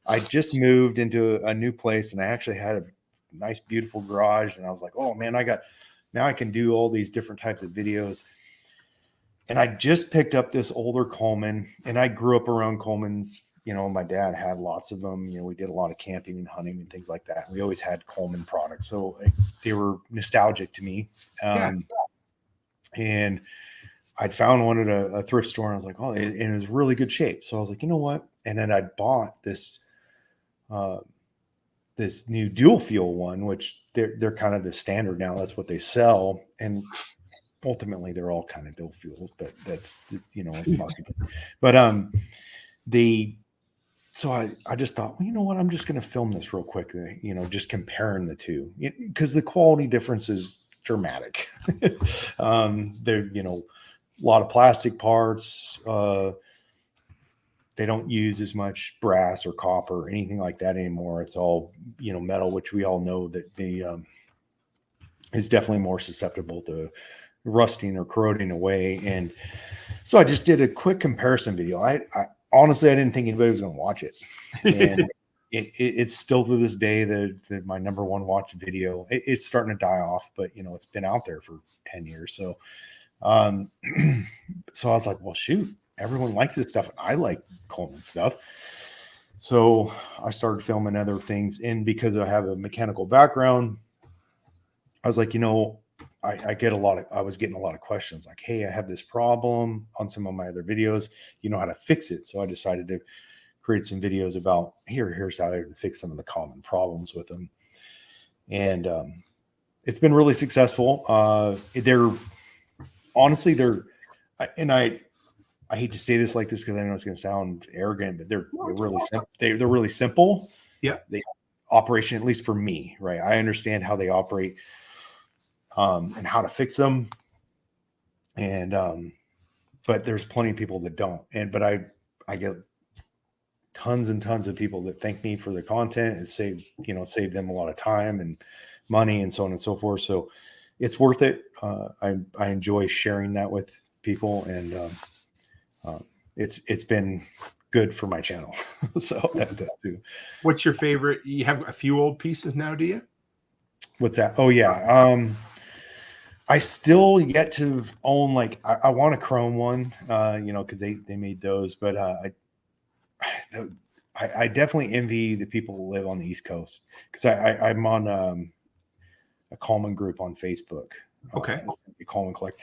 I just moved into a new place, and I actually had a nice, beautiful garage, and I was like, oh man, now I can do all these different types of videos. And I just picked up this older Coleman, and I grew up around Colemans my dad had lots of them. We did a lot of camping and hunting and things like that. We always had Coleman products. So they were nostalgic to me. And I'd found one at a thrift store and I was like, oh, and it was really good shape. So I was like, you know what? And then I bought this new dual fuel one, which they're kind of the standard now. That's what they sell. And ultimately they're all kind of dual fuels, but that's, it's marketing. But so I just thought, well, you know what? I'm just going to film this real quick, just comparing the two, because the quality difference is dramatic. They're, a lot of plastic parts. They don't use as much brass or copper or anything like that anymore. It's all, metal, which we all know that is definitely more susceptible to rusting or corroding away. And so I just did a quick comparison video. I honestly, I didn't think anybody was going to watch it. And it's still to this day my number one watch video. It's starting to die off, but it's been out there for 10 years. So, so I was like, well, shoot, everyone likes this stuff. I like Coleman stuff. So I started filming other things. And because I have a mechanical background, I was like, I was getting a lot of questions like, hey, I have this problem on some of my other videos. You know how to fix it. So I decided to create some videos about here's how to fix some of the common problems with them. And it's been really successful. I hate to say this like this because I know it's going to sound arrogant, but they're really simple. They're really simple. Yeah. Operation, at least for me, right? I understand how they operate and how to fix them. And but there's plenty of people that don't. But I get tons and tons of people that thank me for the content and save them a lot of time and money and so on and so forth. So it's worth it. I enjoy sharing that with people, and it's been good for my channel. So that too. What's your favorite? You have a few old pieces now, do you? What's that? Oh yeah. I still yet to own, like, I want a chrome one, because they made those, but I definitely envy the people who live on the East Coast, because I'm on a Coleman group on Facebook. Okay. Coleman Collect.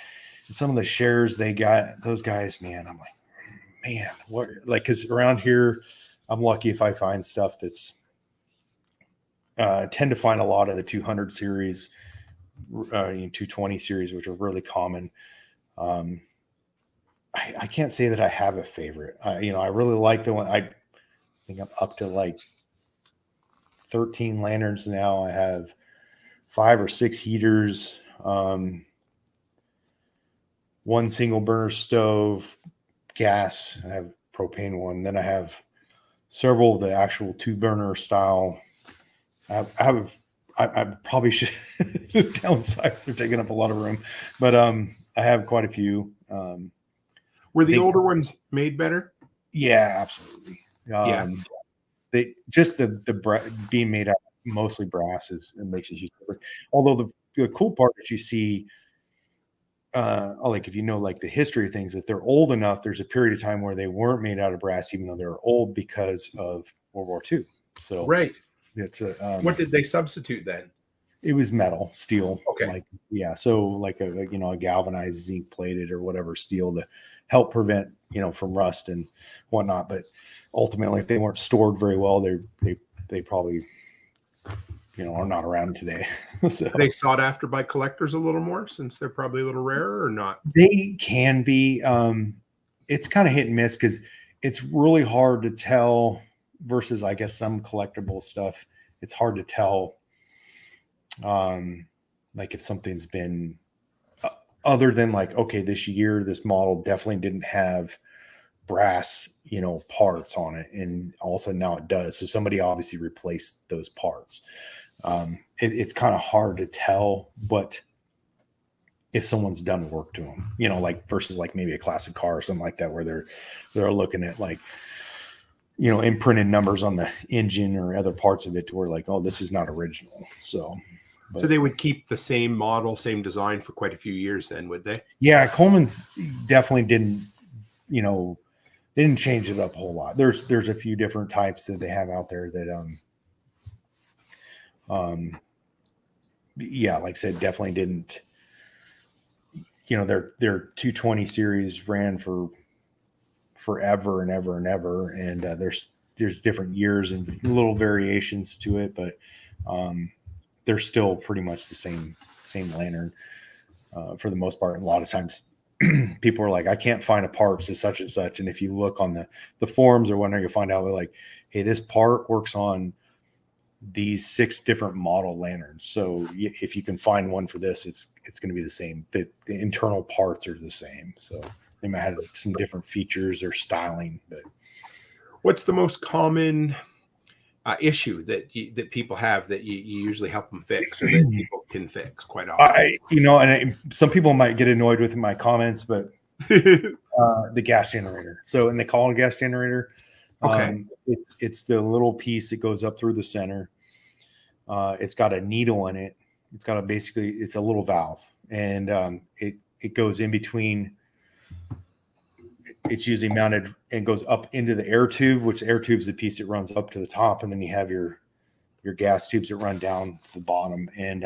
And some of the shares they got, those guys, man, I'm like, man, what? Like, because around here, I'm lucky if I find stuff that's tend to find a lot of the 200 series, 220 series, which are really common. I can't say that I have a favorite. I really like the one. I think I'm up to like 13 lanterns now. I have 5 or 6 heaters, one single burner stove, gas. I have propane one. Then I have several of the actual 2-burner style. I probably should downsize. They're taking up a lot of room, but I have quite a few. Were the older ones made better? Yeah, absolutely. They just the being made out of mostly brass it makes a huge difference. Although the cool part that you see, like if like the history of things, if they're old enough, there's a period of time where they weren't made out of brass, even though they were old because of World War II. So right. It's what did they substitute then? It was metal, steel. Okay. So like a galvanized zinc plated or whatever steel to help prevent from rust and whatnot. But ultimately, if they weren't stored very well, they probably are not around today. So are they sought after by collectors a little more since they're probably a little rarer, or not? They can be. It's kind of hit and miss because it's really hard to tell. Versus, I guess, some collectible stuff, it's hard to tell. Like if something's been other than like, okay, this year, this model definitely didn't have brass, parts on it. And all of a sudden now it does. So somebody obviously replaced those parts. It's kind of hard to tell what, if someone's done work to them, like versus like maybe a classic car or something like that, where they're looking at like, imprinted numbers on the engine or other parts of it to where like, oh, this is not original. So they would keep the same model, same design for quite a few years then, would they? Yeah. Coleman's definitely didn't, they didn't change it up a whole lot. There's a few different types that they have out there that yeah, like I said, definitely didn't. Their 220 series ran for forever and ever and ever, and there's different years and little variations to it, but they're still pretty much the same lantern for the most part. And a lot of times people are like, I can't find a part to such and such, and if you look on the forums or whatnot, you'll find out they're like, hey, this part works on these 6 different model lanterns, so if you can find one for this, it's going to be the same. The internal parts are the same, so they might have some different features or styling. But what's the most common issue that people have that you usually help them fix, or that people can fix quite often? Some people might get annoyed with my comments, but the gas generator. So, and they call it a gas generator. Okay. It's the little piece that goes up through the center. It's got a needle in it. It's got it's a little valve, and it goes in between. It's usually mounted and goes up into the air tube, which air tube is the piece that runs up to the top, and then you have your gas tubes that run down to the bottom. And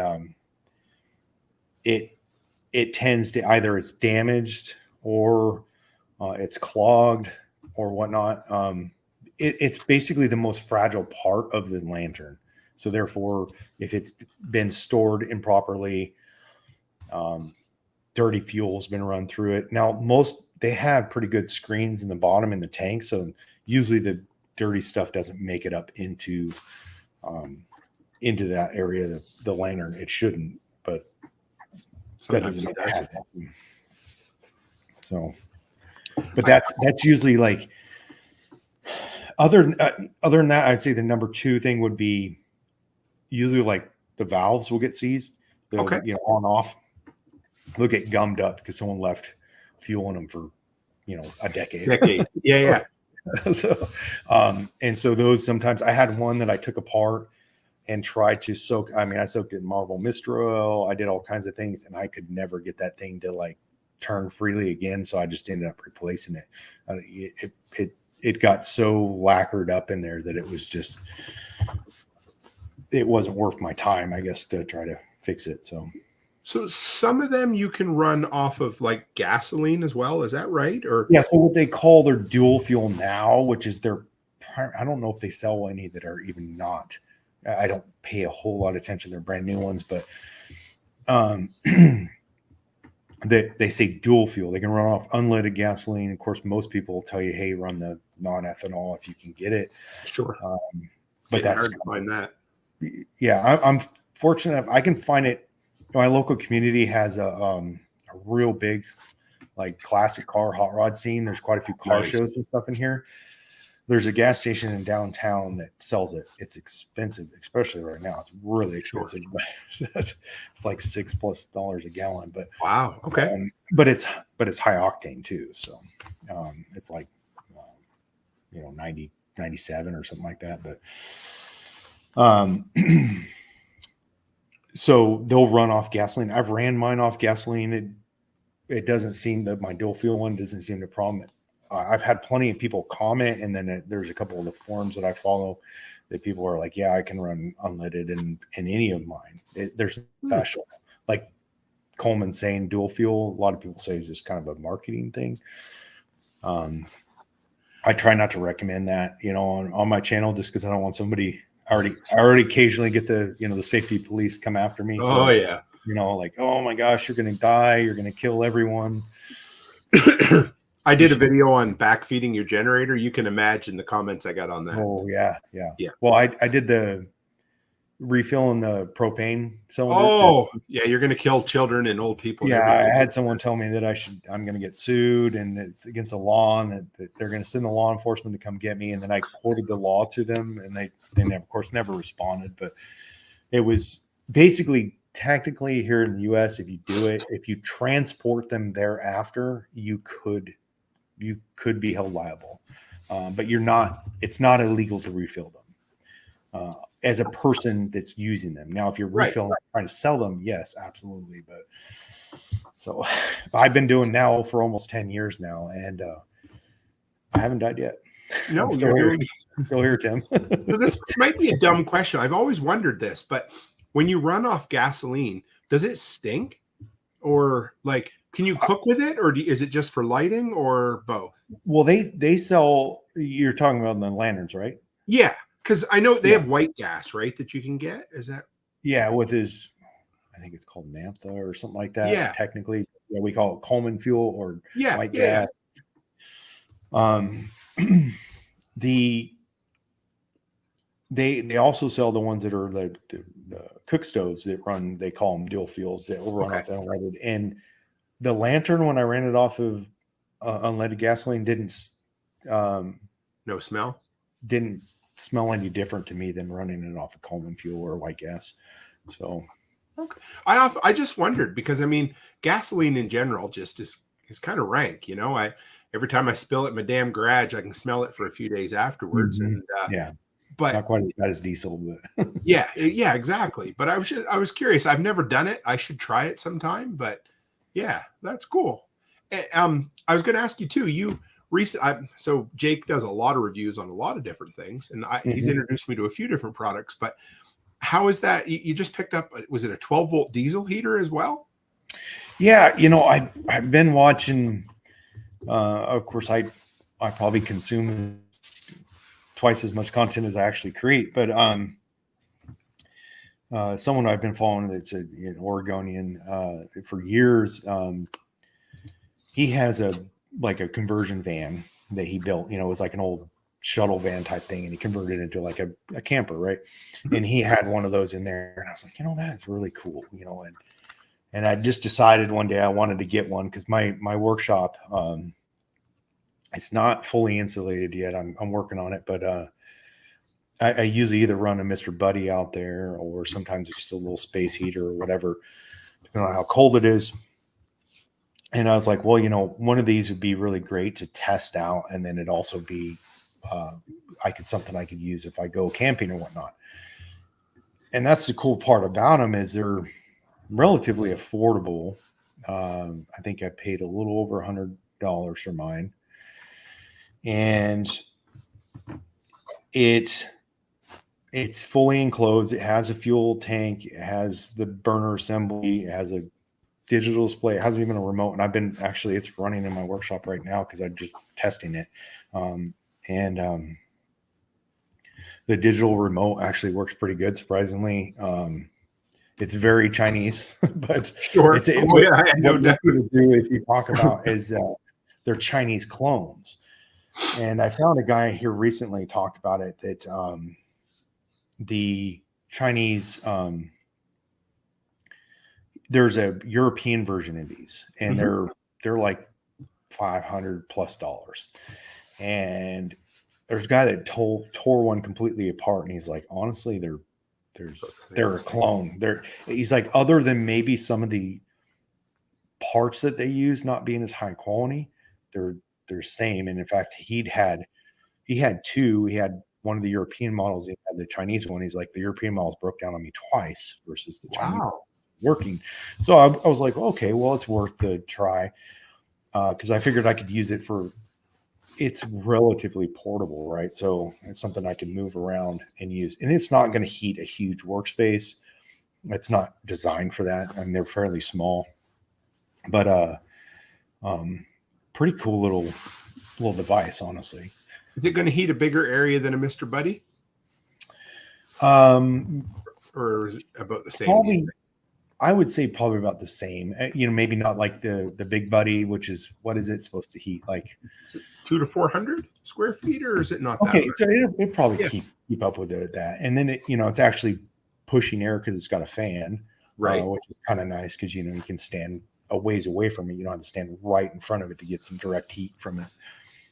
it tends to either it's damaged or it's clogged or whatnot. It's basically the most fragile part of the lantern. So therefore, if it's been stored improperly, dirty fuel has been run through it. Now, they have pretty good screens in the bottom in the tank, so usually the dirty stuff doesn't make it up into that area, the lantern. It shouldn't, but Sometimes it does. So, but that's usually like other than that, I'd say the number 2 thing would be usually like the valves will get seized. They'll, on off. They'll get gummed up because someone left fuel in them for a decades. Yeah. So and so those, sometimes I had one that I took apart and tried to soak. I soaked it in Marble Mistral oil. I did all kinds of things, and I could never get that thing to like turn freely again. So I just ended up replacing it. It got so lacquered up in there that it wasn't worth my time, I guess, to try to fix it. So some of them you can run off of like gasoline as well. Is that right? Or yeah. So what they call their dual fuel now, which is I don't know if they sell any that are even not. I don't pay a whole lot of attention. They're brand new ones, but they say dual fuel. They can run off unleaded gasoline. Of course, most people will tell you, hey, run the non-ethanol if you can get it. Sure. But that's hard to find that. Yeah, I'm fortunate. I can find it. My local community has a real big, like, classic car hot rod scene. There's quite a few car shows and stuff in here. There's a gas station in downtown that sells it. It's expensive, especially right now. It's really expensive. Sure. It's like $6+ a gallon. But wow, okay. But it's high octane too. So it's like 90, 97 or something like that. But so they'll run off gasoline. I've ran mine off gasoline. It doesn't seem that my dual fuel one doesn't seem to problem. I've had plenty of people comment, and then there's a couple of the forums that I follow that people are like, yeah, I can run unleaded in any of mine. There's special, like Coleman saying dual fuel. A lot of people say it's just kind of a marketing thing. I try not to recommend that, on my channel, just because I don't want somebody. I already occasionally get the safety police come after me. Oh, so, yeah. Like, oh my gosh, you're going to die. You're going to kill everyone. I did a video on backfeeding your generator. You can imagine the comments I got on that. Oh, yeah. Well, I did the refilling the propane cylinder. Oh, yeah. You're going to kill children and old people. Yeah, I had someone tell me that I'm going to get sued, and it's against the law, and that they're going to send the law enforcement to come get me. And then I quoted the law to them, and they of course never responded. But it was basically, technically, here in the U.S., if you do it, if you transport them thereafter, you could be held liable, but it's not illegal to refill them as a person that's using them. Now, if you're refilling, trying to sell them, yes, absolutely. But so I've been doing now for almost 10 years now. And I haven't died yet. No, I'm you're still here. doing. Still here, Tim. So this might be a dumb question. I've always wondered this, but when you run off gasoline, does it stink? Or like, can you cook with it, or is it just for lighting, or both? Well, they sell. You're talking about the lanterns, right? Yeah, because I know they Yeah. have white gas, right? That you can get. Is that? Yeah, with his, I think it's called naphtha or something like that. Yeah, Technically, yeah, we call it Coleman fuel or yeah, white yeah. gas. The they also sell the ones that are like the cook stoves that run. They call them dual fuels that will run Okay. off the unleaded. And the lantern, when I ran it off of unleaded gasoline, um, No smell. didn't smell any different to me than running it off of Coleman fuel or white gas. So Okay. I just wondered because I mean gasoline in general just is kind of rank, you know. I every time I spill it in my damn garage, I can smell it for a few days afterwards. And yeah, but not quite as bad as diesel, but yeah, exactly. But I was curious. I've never done it. I should try it sometime. But yeah, that's cool. I was going to ask you too. So Jake does a lot of reviews on a lot of different things, and he's introduced me to a few different products. But how is that? You just picked up? Was it a 12-volt diesel heater as well? yeah. I've been watching. Of course, I probably consume twice as much content as I actually create, but someone I've been following that's an Oregonian for years. He has a conversion van that he built. It was like an old shuttle van type thing, and he converted it into like a camper, right? And he had one of those in there, and I was like, that is really cool, and I just decided one day I wanted to get one because my workshop, it's not fully insulated yet. I'm working on it, but I usually either run a Mr. Buddy out there, or sometimes it's just a little space heater or whatever, depending on how cold it is. And I was like, well, one of these would be really great to test out, and then it'd also be something I could use if I go camping or whatnot. And that's the cool part about them is they're relatively affordable. I think I paid a little over $100 for mine, and it's fully enclosed. It has a fuel tank. It has the burner assembly. It has a digital display. It hasn't even a remote. And it's running in my workshop right now because I'm just testing it. The digital remote actually works pretty good, surprisingly. It's very Chinese, but Sure. I had no doubt to do if you talk about is they're Chinese clones. And I found a guy here recently talked about it that the Chinese there's a European version of these, and they're like $500+. And there's a guy that tore one completely apart, and he's like, honestly, they're a clone. He's like, other than maybe some of the parts that they use not being as high quality, they're same. And in fact, he had two. He had one of the European models. He had the Chinese one. He's like, the European models broke down on me twice versus the Chinese working. So I was like, okay, well, it's worth the try because I figured I could use it for. It's relatively portable, right? So it's something I can move around and use, and it's not going to heat a huge workspace. It's not designed for that. I mean, they're fairly small, but pretty cool little device, honestly. Is it going to heat a bigger area than a Mr. Buddy? Or is it about the same? Probably, I would say probably about the same. Maybe not like the Big Buddy, which is, what is it supposed to heat? Like 200 to 400 square feet, or is it not okay, that? So it'll probably keep up with that. And then it's actually pushing air because it's got a fan, right? Which is kind of nice because you can stand a ways away from it. You don't have to stand right in front of it to get some direct heat from it.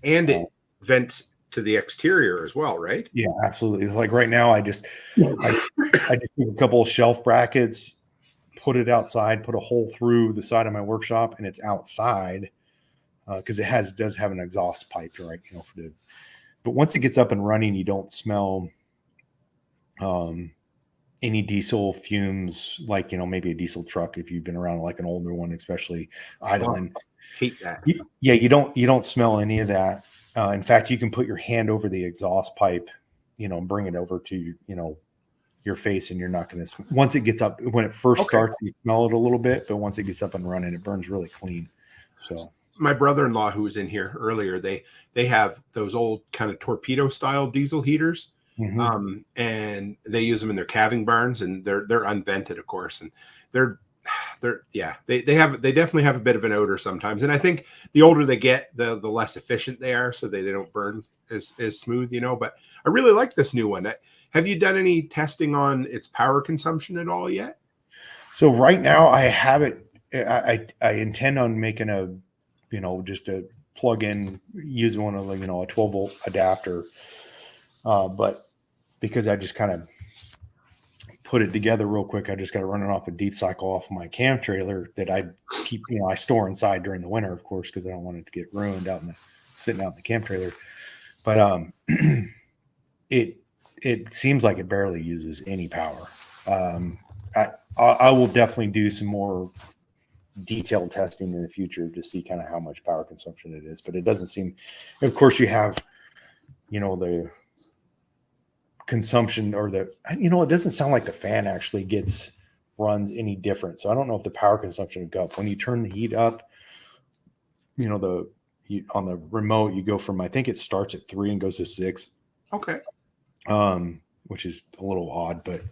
And it vents to the exterior as well, right? Yeah, absolutely. Like right now, I just took a couple of shelf brackets, put it outside, put a hole through the side of my workshop, and it's outside because it does have an exhaust pipe, right? But once it gets up and running, you don't smell any diesel fumes, like maybe a diesel truck if you've been around like an older one, especially idling. Hate that. Yeah, you don't smell any of that. In fact, you can put your hand over the exhaust pipe, and bring it over to, your face, and you're not going to, once it gets up, when it first starts, you smell it a little bit, but once it gets up and running, it burns really clean. So my brother-in-law, who was in here earlier, they have those old kind of torpedo style diesel heaters. mm-hmm. And they use them in their calving barns, and they're unvented, of course, and they definitely have a bit of an odor sometimes. And I think the older they get, the less efficient they are, so they don't burn as smooth, But I really like this new one. Have you done any testing on its power consumption at all yet? So right now I have it. I intend on making a, just a plug in, use one of the, a 12-volt adapter. But because I just kind of put it together real quick, I just got to run it off a deep cycle off my camp trailer that I keep, I store inside during the winter, of course, because I don't want it to get ruined sitting out in the camp trailer. But it seems like it barely uses any power. I will definitely do some more detailed testing in the future to see kind of how much power consumption it is, but it doesn't seem, of course you have, the consumption or it doesn't sound like the fan actually runs any different. So I don't know if the power consumption would go up when you turn the heat up, on the remote, you go from, I think it starts at 3 and goes to 6. Okay. Which is a little odd, but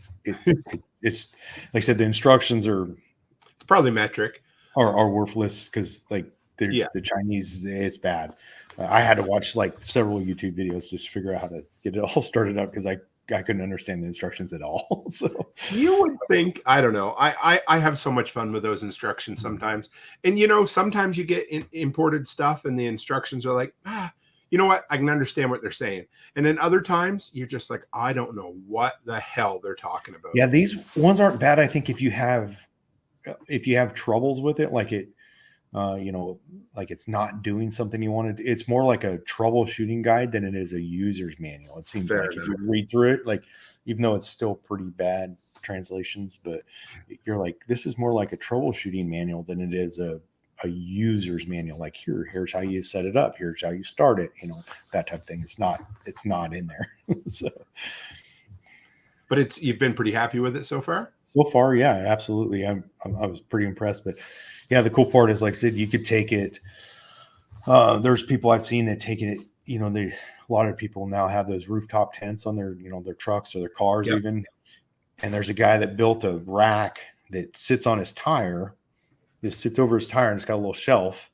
it's like I said, the instructions it's probably metric are worthless because the Chinese, it's bad. I had to watch like several YouTube videos just to figure out how to get it all started up because I couldn't understand the instructions at all. So you would think, I don't know. I have so much fun with those instructions sometimes. And sometimes you get imported stuff and the instructions are like, you know what? I can understand what they're saying. And then other times you're just like, I don't know what the hell they're talking about. Yeah, these ones aren't bad. I think if you have troubles with it, like it, like it's not doing something you wanted, it's more like a troubleshooting guide than it is a user's manual. It seems Fair like enough. if you read through it, like even though it's still pretty bad translations, but you're like, this is more like a troubleshooting manual than it is a user's manual. Like here's how you set it up. Here's how you start it. That type of thing. It's not in there. So. But you've been pretty happy with it so far? So far, yeah, absolutely. I was pretty impressed. But yeah, the cool part is, like I said, you could take it. There's people I've seen that taking it. A lot of people now have those rooftop tents on their their trucks or their cars. Yep. Even. And there's a guy that built a rack that sits on his tire. This sits over his tire and it's got a little shelf.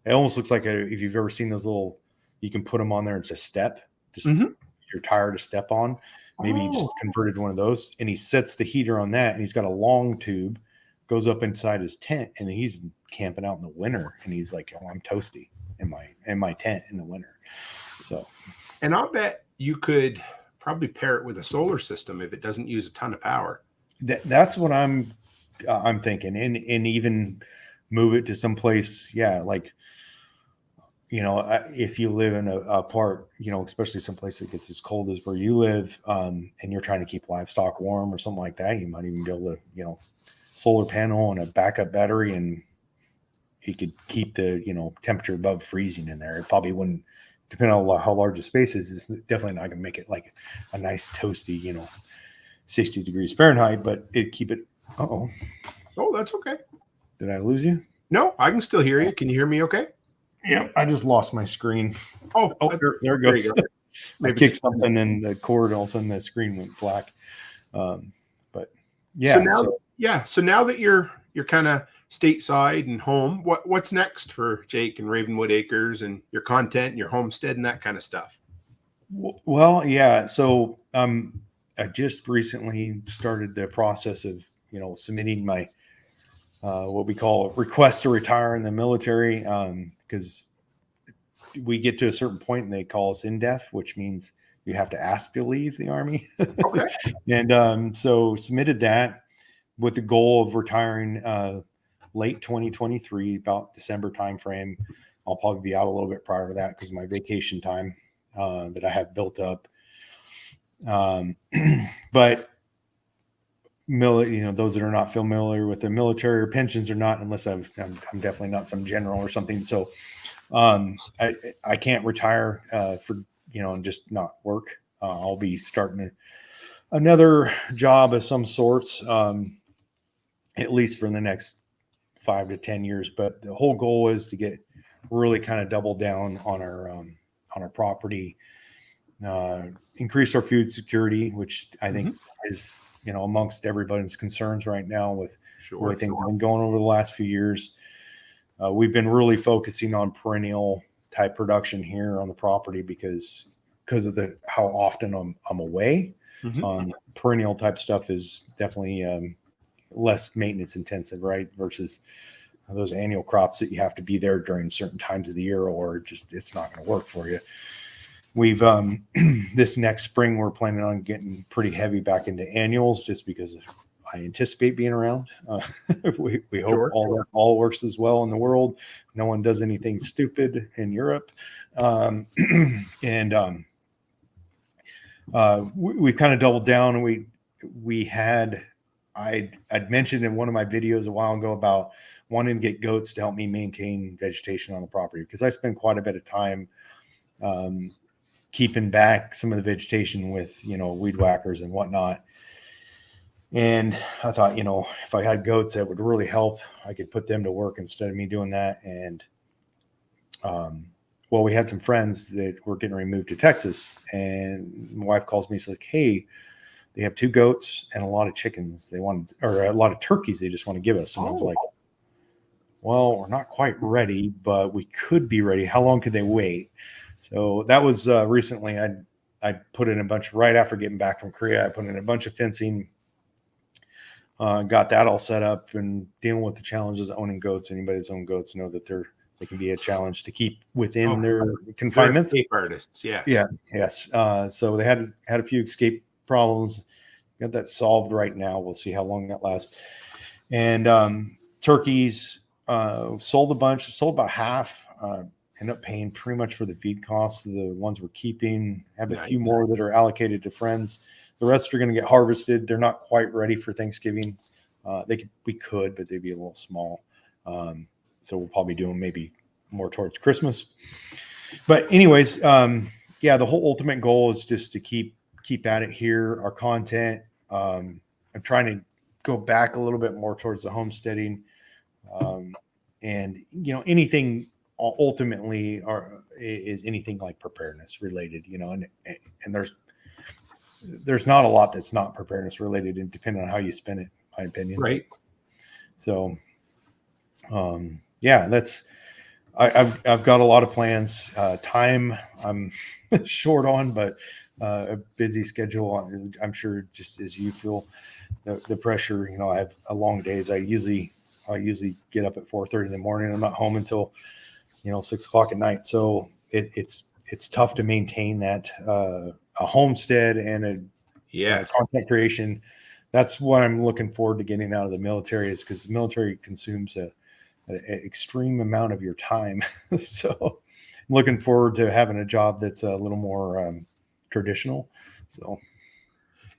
It almost looks like if you've ever seen those little, you can put them on there. It's a step, just your tire to step on. Maybe he just converted one of those, and he sets the heater on that, and he's got a long tube, goes up inside his tent, and he's camping out in the winter, and he's like, "Oh, I'm toasty in my tent in the winter." So, and I'll bet you could probably pair it with a solar system if it doesn't use a ton of power. That's what I'm thinking, and even move it to someplace, like. If you live in a part, especially someplace that gets as cold as where you live, and you're trying to keep livestock warm or something like that, you might even be able to, solar panel and a backup battery, and you could keep the, temperature above freezing in there. It probably wouldn't, depending on how large the space is, it's definitely not going to make it like a nice toasty, 60 degrees Fahrenheit, but it'd keep it. Oh, that's okay. Did I lose you? No, I can still hear you. Can you hear me okay? Yeah, I just lost my screen. Oh, there it goes. I kicked something in the cord, and all of a sudden the screen went black. But yeah. So now that you're kind of stateside and home, what's next for Jake and Ravenwood Acres and your content and your homestead and that kind of stuff? Well, yeah. So I just recently started the process of submitting my what we call a request to retire in the military, because we get to a certain point and they call us in-def, which means you have to ask to leave the Army. Okay. And so submitted that with the goal of retiring late 2023, about December timeframe. I'll probably be out a little bit prior to that because of my vacation time that I have built up. But those that are not familiar with the military or pensions or not, unless I'm definitely not some general or something. So I can't retire for and just not work. I'll be starting another job of some sorts, at least for the next 5 to 10 years. But the whole goal is to get really kind of double down on our property, increase our food security, which I think is amongst everybody's concerns right now with the way things have been going over the last few years. We've been really focusing on perennial type production here on the property because of how often I'm away. Perennial type stuff is definitely less maintenance intensive, right? Versus those annual crops that you have to be there during certain times of the year, or just it's not going to work for you. We've this next spring we're planning on getting pretty heavy back into annuals just because I anticipate being around. We hope all works as well in the world. No one does anything stupid in Europe. And we kind of doubled down, and I'd mentioned in one of my videos a while ago about wanting to get goats to help me maintain vegetation on the property, because I spend quite a bit of time keeping back some of the vegetation with weed whackers and whatnot. And I thought, if I had goats, that would really help. I could put them to work instead of me doing that. And we had some friends that were getting ready to move to Texas, and my wife calls me. She's like, "Hey, they have 2 goats and a lot of chickens. Or a lot of turkeys they just want to give us." And I was like, "Well, we're not quite ready, but we could be ready. How long could they wait?" So that was recently. I put in a bunch right after getting back from Korea. I put in a bunch of fencing. Got that all set up, and dealing with the challenges of owning goats. Anybody that's owned goats know that they can be a challenge to keep within their confinements. Escape artists, yes. Yeah, yes. So they had a few escape problems. Got that solved right now. We'll see how long that lasts. And turkeys, sold a bunch. Sold about half. End up paying pretty much for the feed costs. The ones we're keeping, have a few more that are allocated to friends. The rest are going to get harvested. They're not quite ready for Thanksgiving. We could, but they'd be a little small. So we'll probably do them maybe more towards Christmas. But anyways, the whole ultimate goal is just to keep at it here. Our content, I'm trying to go back a little bit more towards the homesteading, and anything ultimately is anything like preparedness related, and there's not a lot that's not preparedness related, and depending on how you spin it, in my opinion. Right. So, I've got a lot of plans. Time I'm short on, but a busy schedule. I'm sure just as you feel the pressure, I have long days. I usually get up at 4:30 in the morning. I'm not home until 6 o'clock at night. So it's tough to maintain that a homestead and a content creation. That's what I'm looking forward to getting out of the military, is because the military consumes an extreme amount of your time. So I'm looking forward to having a job that's a little more traditional. So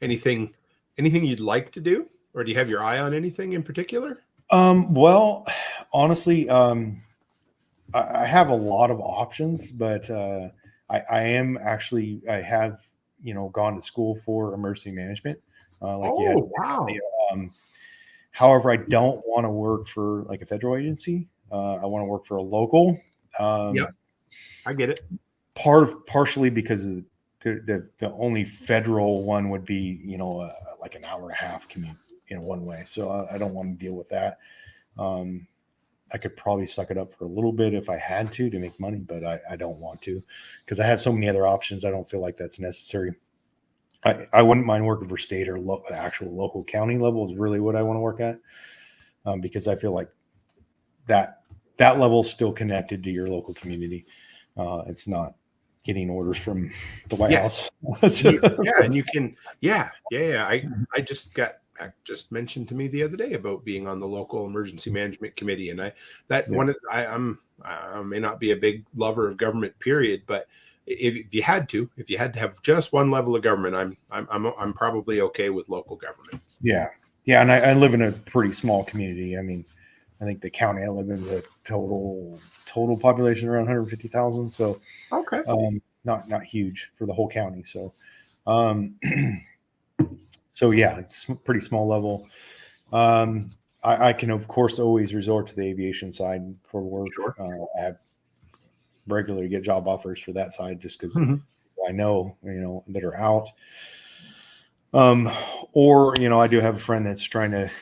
anything you'd like to do, or do you have your eye on anything in particular? Well, honestly, I have a lot of options, but I have gone to school for emergency management. Wow. However, I don't want to work for like a federal agency. I want to work for a local. Yep, I get it. Partially because of the only federal one would be like an hour and a half commute one way. So I don't want to deal with that. I could probably suck it up for a little bit if I had to make money, but I don't want to, because I have so many other options. I don't feel like that's necessary. I wouldn't mind working for state or actual local county level is really what I want to work at, because I feel like that level is still connected to your local community. It's not getting orders from the White House. And you can, I just mentioned to me the other day about being on the local emergency management committee, and I may not be a big lover of government, period, but if you had to have just one level of government, I'm probably okay with local government. Yeah, and I live in a pretty small community. I mean, I think the county I live in, the total population around 150,000. So Okay. not huge for the whole county. So um, so yeah, it's pretty small level. I can of course always resort to the aviation side for work. Sure. I have regularly get job offers for that side just because Mhm. I know that are out. Or I do have a friend that's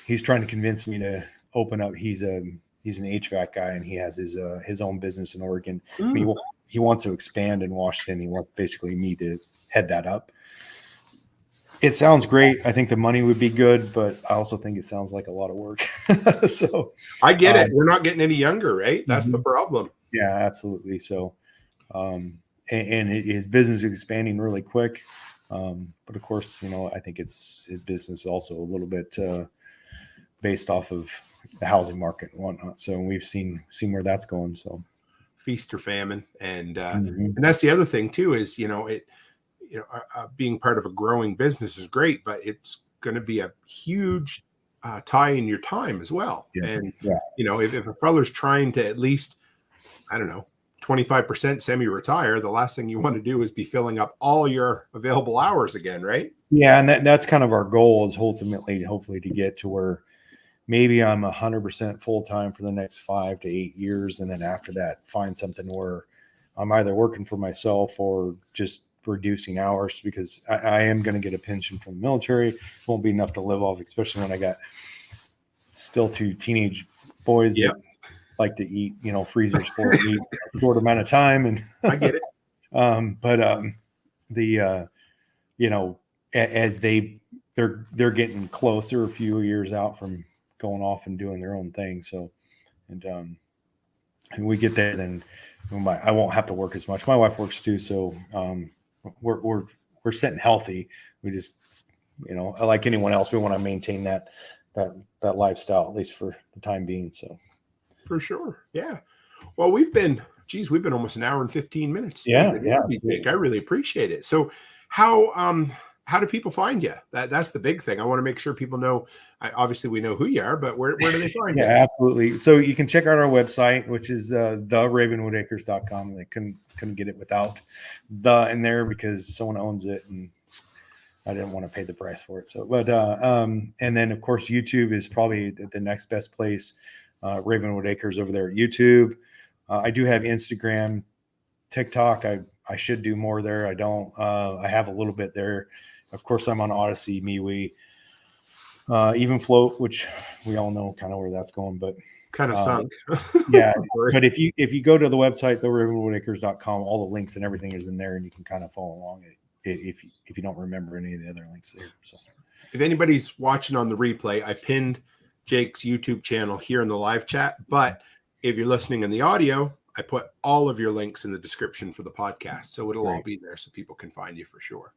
he's trying to convince me to open up. He's an HVAC guy and he has his own business in Oregon. Mm. He wants to expand in Washington. He wants basically me to head that up. It sounds great. I think the money would be good, but I also think it sounds like a lot of work. So I get it. We're not getting any younger, right? That's the Mhm. problem. Yeah, absolutely. So, his business is expanding really quick. But of course, I think it's his business also a little bit based off of the housing market and whatnot. So we've seen where that's going. So Feast or famine, and Mhm. that's the other thing too is being part of a growing business is great, but it's going to be a huge tie in your time as well. Yeah, And yeah, if a feller's trying to at least, I don't know, 25% semi-retire, the last thing you want to do is be filling up all your available hours again, right? yeah. And that's kind of our goal is hopefully to get to where maybe I'm 100% full time for the next 5 to 8 years, and then after that, find something where I'm either working for myself or just reducing hours because I am going to get a pension from the military. It won't be enough to live off, especially when I got still two teenage boys Yeah, that like to eat, freezers full of meat in a short amount of time. And I get it. but the you know as they're getting closer, a few years out from going off and doing their own thing. So and we get there, then I won't have to work as much. My wife works too, so we're sitting healthy. We just like anyone else, we want to maintain that lifestyle at least for the time being. So For sure. Yeah. Well, we've been almost an hour and 15 minutes doing yeah, the yeah, interview, Jake. I really appreciate it. So how do people find you? That's the big thing. I want to make sure people know. Obviously, we know who you are, but where do they find yeah, you? absolutely. So you can check out our website, which is theravenwoodacres.com. They couldn't get it without the in there because someone owns it and I didn't want to pay the price for it. So, but and then of course YouTube is probably the next best place. Ravenwood Acres over there at YouTube. I do have Instagram, TikTok. I should do more there. I don't. I have a little bit there. Of course, I'm on Odyssey, MeWe, even Float, which we all know kind of where that's going. But Kind of uh, sunk. yeah, but if you go to the website, theravenwoodacres.com, all the links and everything is in there, and you can kind of follow along if you don't remember any of the other links there. So If anybody's watching on the replay, I pinned Jake's YouTube channel here in the live chat. But if you're listening in the audio, I put all of your links in the description for the podcast. So it'll all great. be there so people can find you for sure.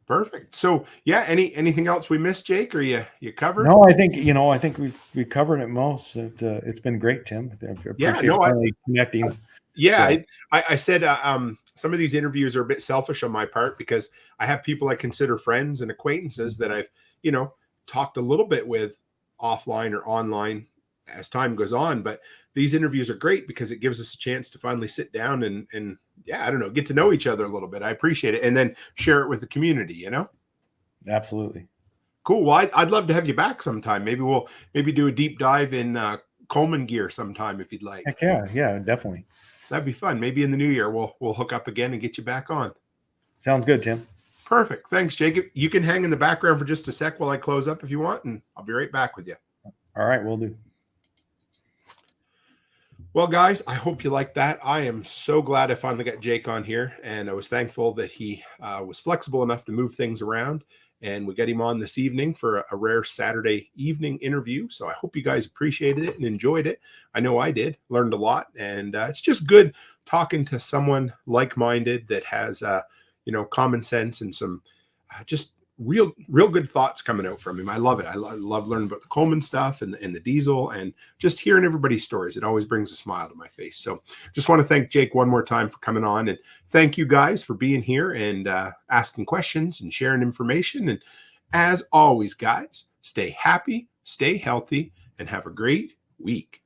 Perfect. So yeah, anything else we missed, Jake, or you covered? No, I think we've covered it most. It's been great, Tim. I Yeah, appreciate no, finally connecting. yeah, So I said some of these interviews are a bit selfish on my part because I have people I consider friends and acquaintances that I've, talked a little bit with offline or online as time goes on. But these interviews are great because it gives us a chance to finally sit down and yeah, I don't know, get to know each other a little bit. I appreciate it. And then share it with the community. absolutely. Cool. Well, I'd love to have you back sometime. Maybe we'll do a deep dive in Coleman gear sometime if you'd like. Heck yeah, yeah, definitely. That'd be fun. Maybe in the new year we'll hook up again and get you back on. Sounds good, Tim. Perfect. Thanks, Jacob. You can hang in the background for just a sec while I close up if you want, and I'll be right back with you. All right, we'll do. Well, guys, I hope you liked that. I am so glad I finally got Jake on here, and I was thankful that he was flexible enough to move things around. And we got him on this evening for a rare Saturday evening interview. So I hope you guys appreciated it and enjoyed it. I know I did, learned a lot. And it's just good talking to someone like-minded that has, common sense and some just real good thoughts coming out from him. I love it. I love learning about the Coleman stuff and the diesel and just hearing everybody's stories. It always brings a smile to my face. So just want to thank Jake one more time for coming on, and thank you guys for being here and asking questions and sharing information. And as always, guys, stay happy, stay healthy, and have a great week.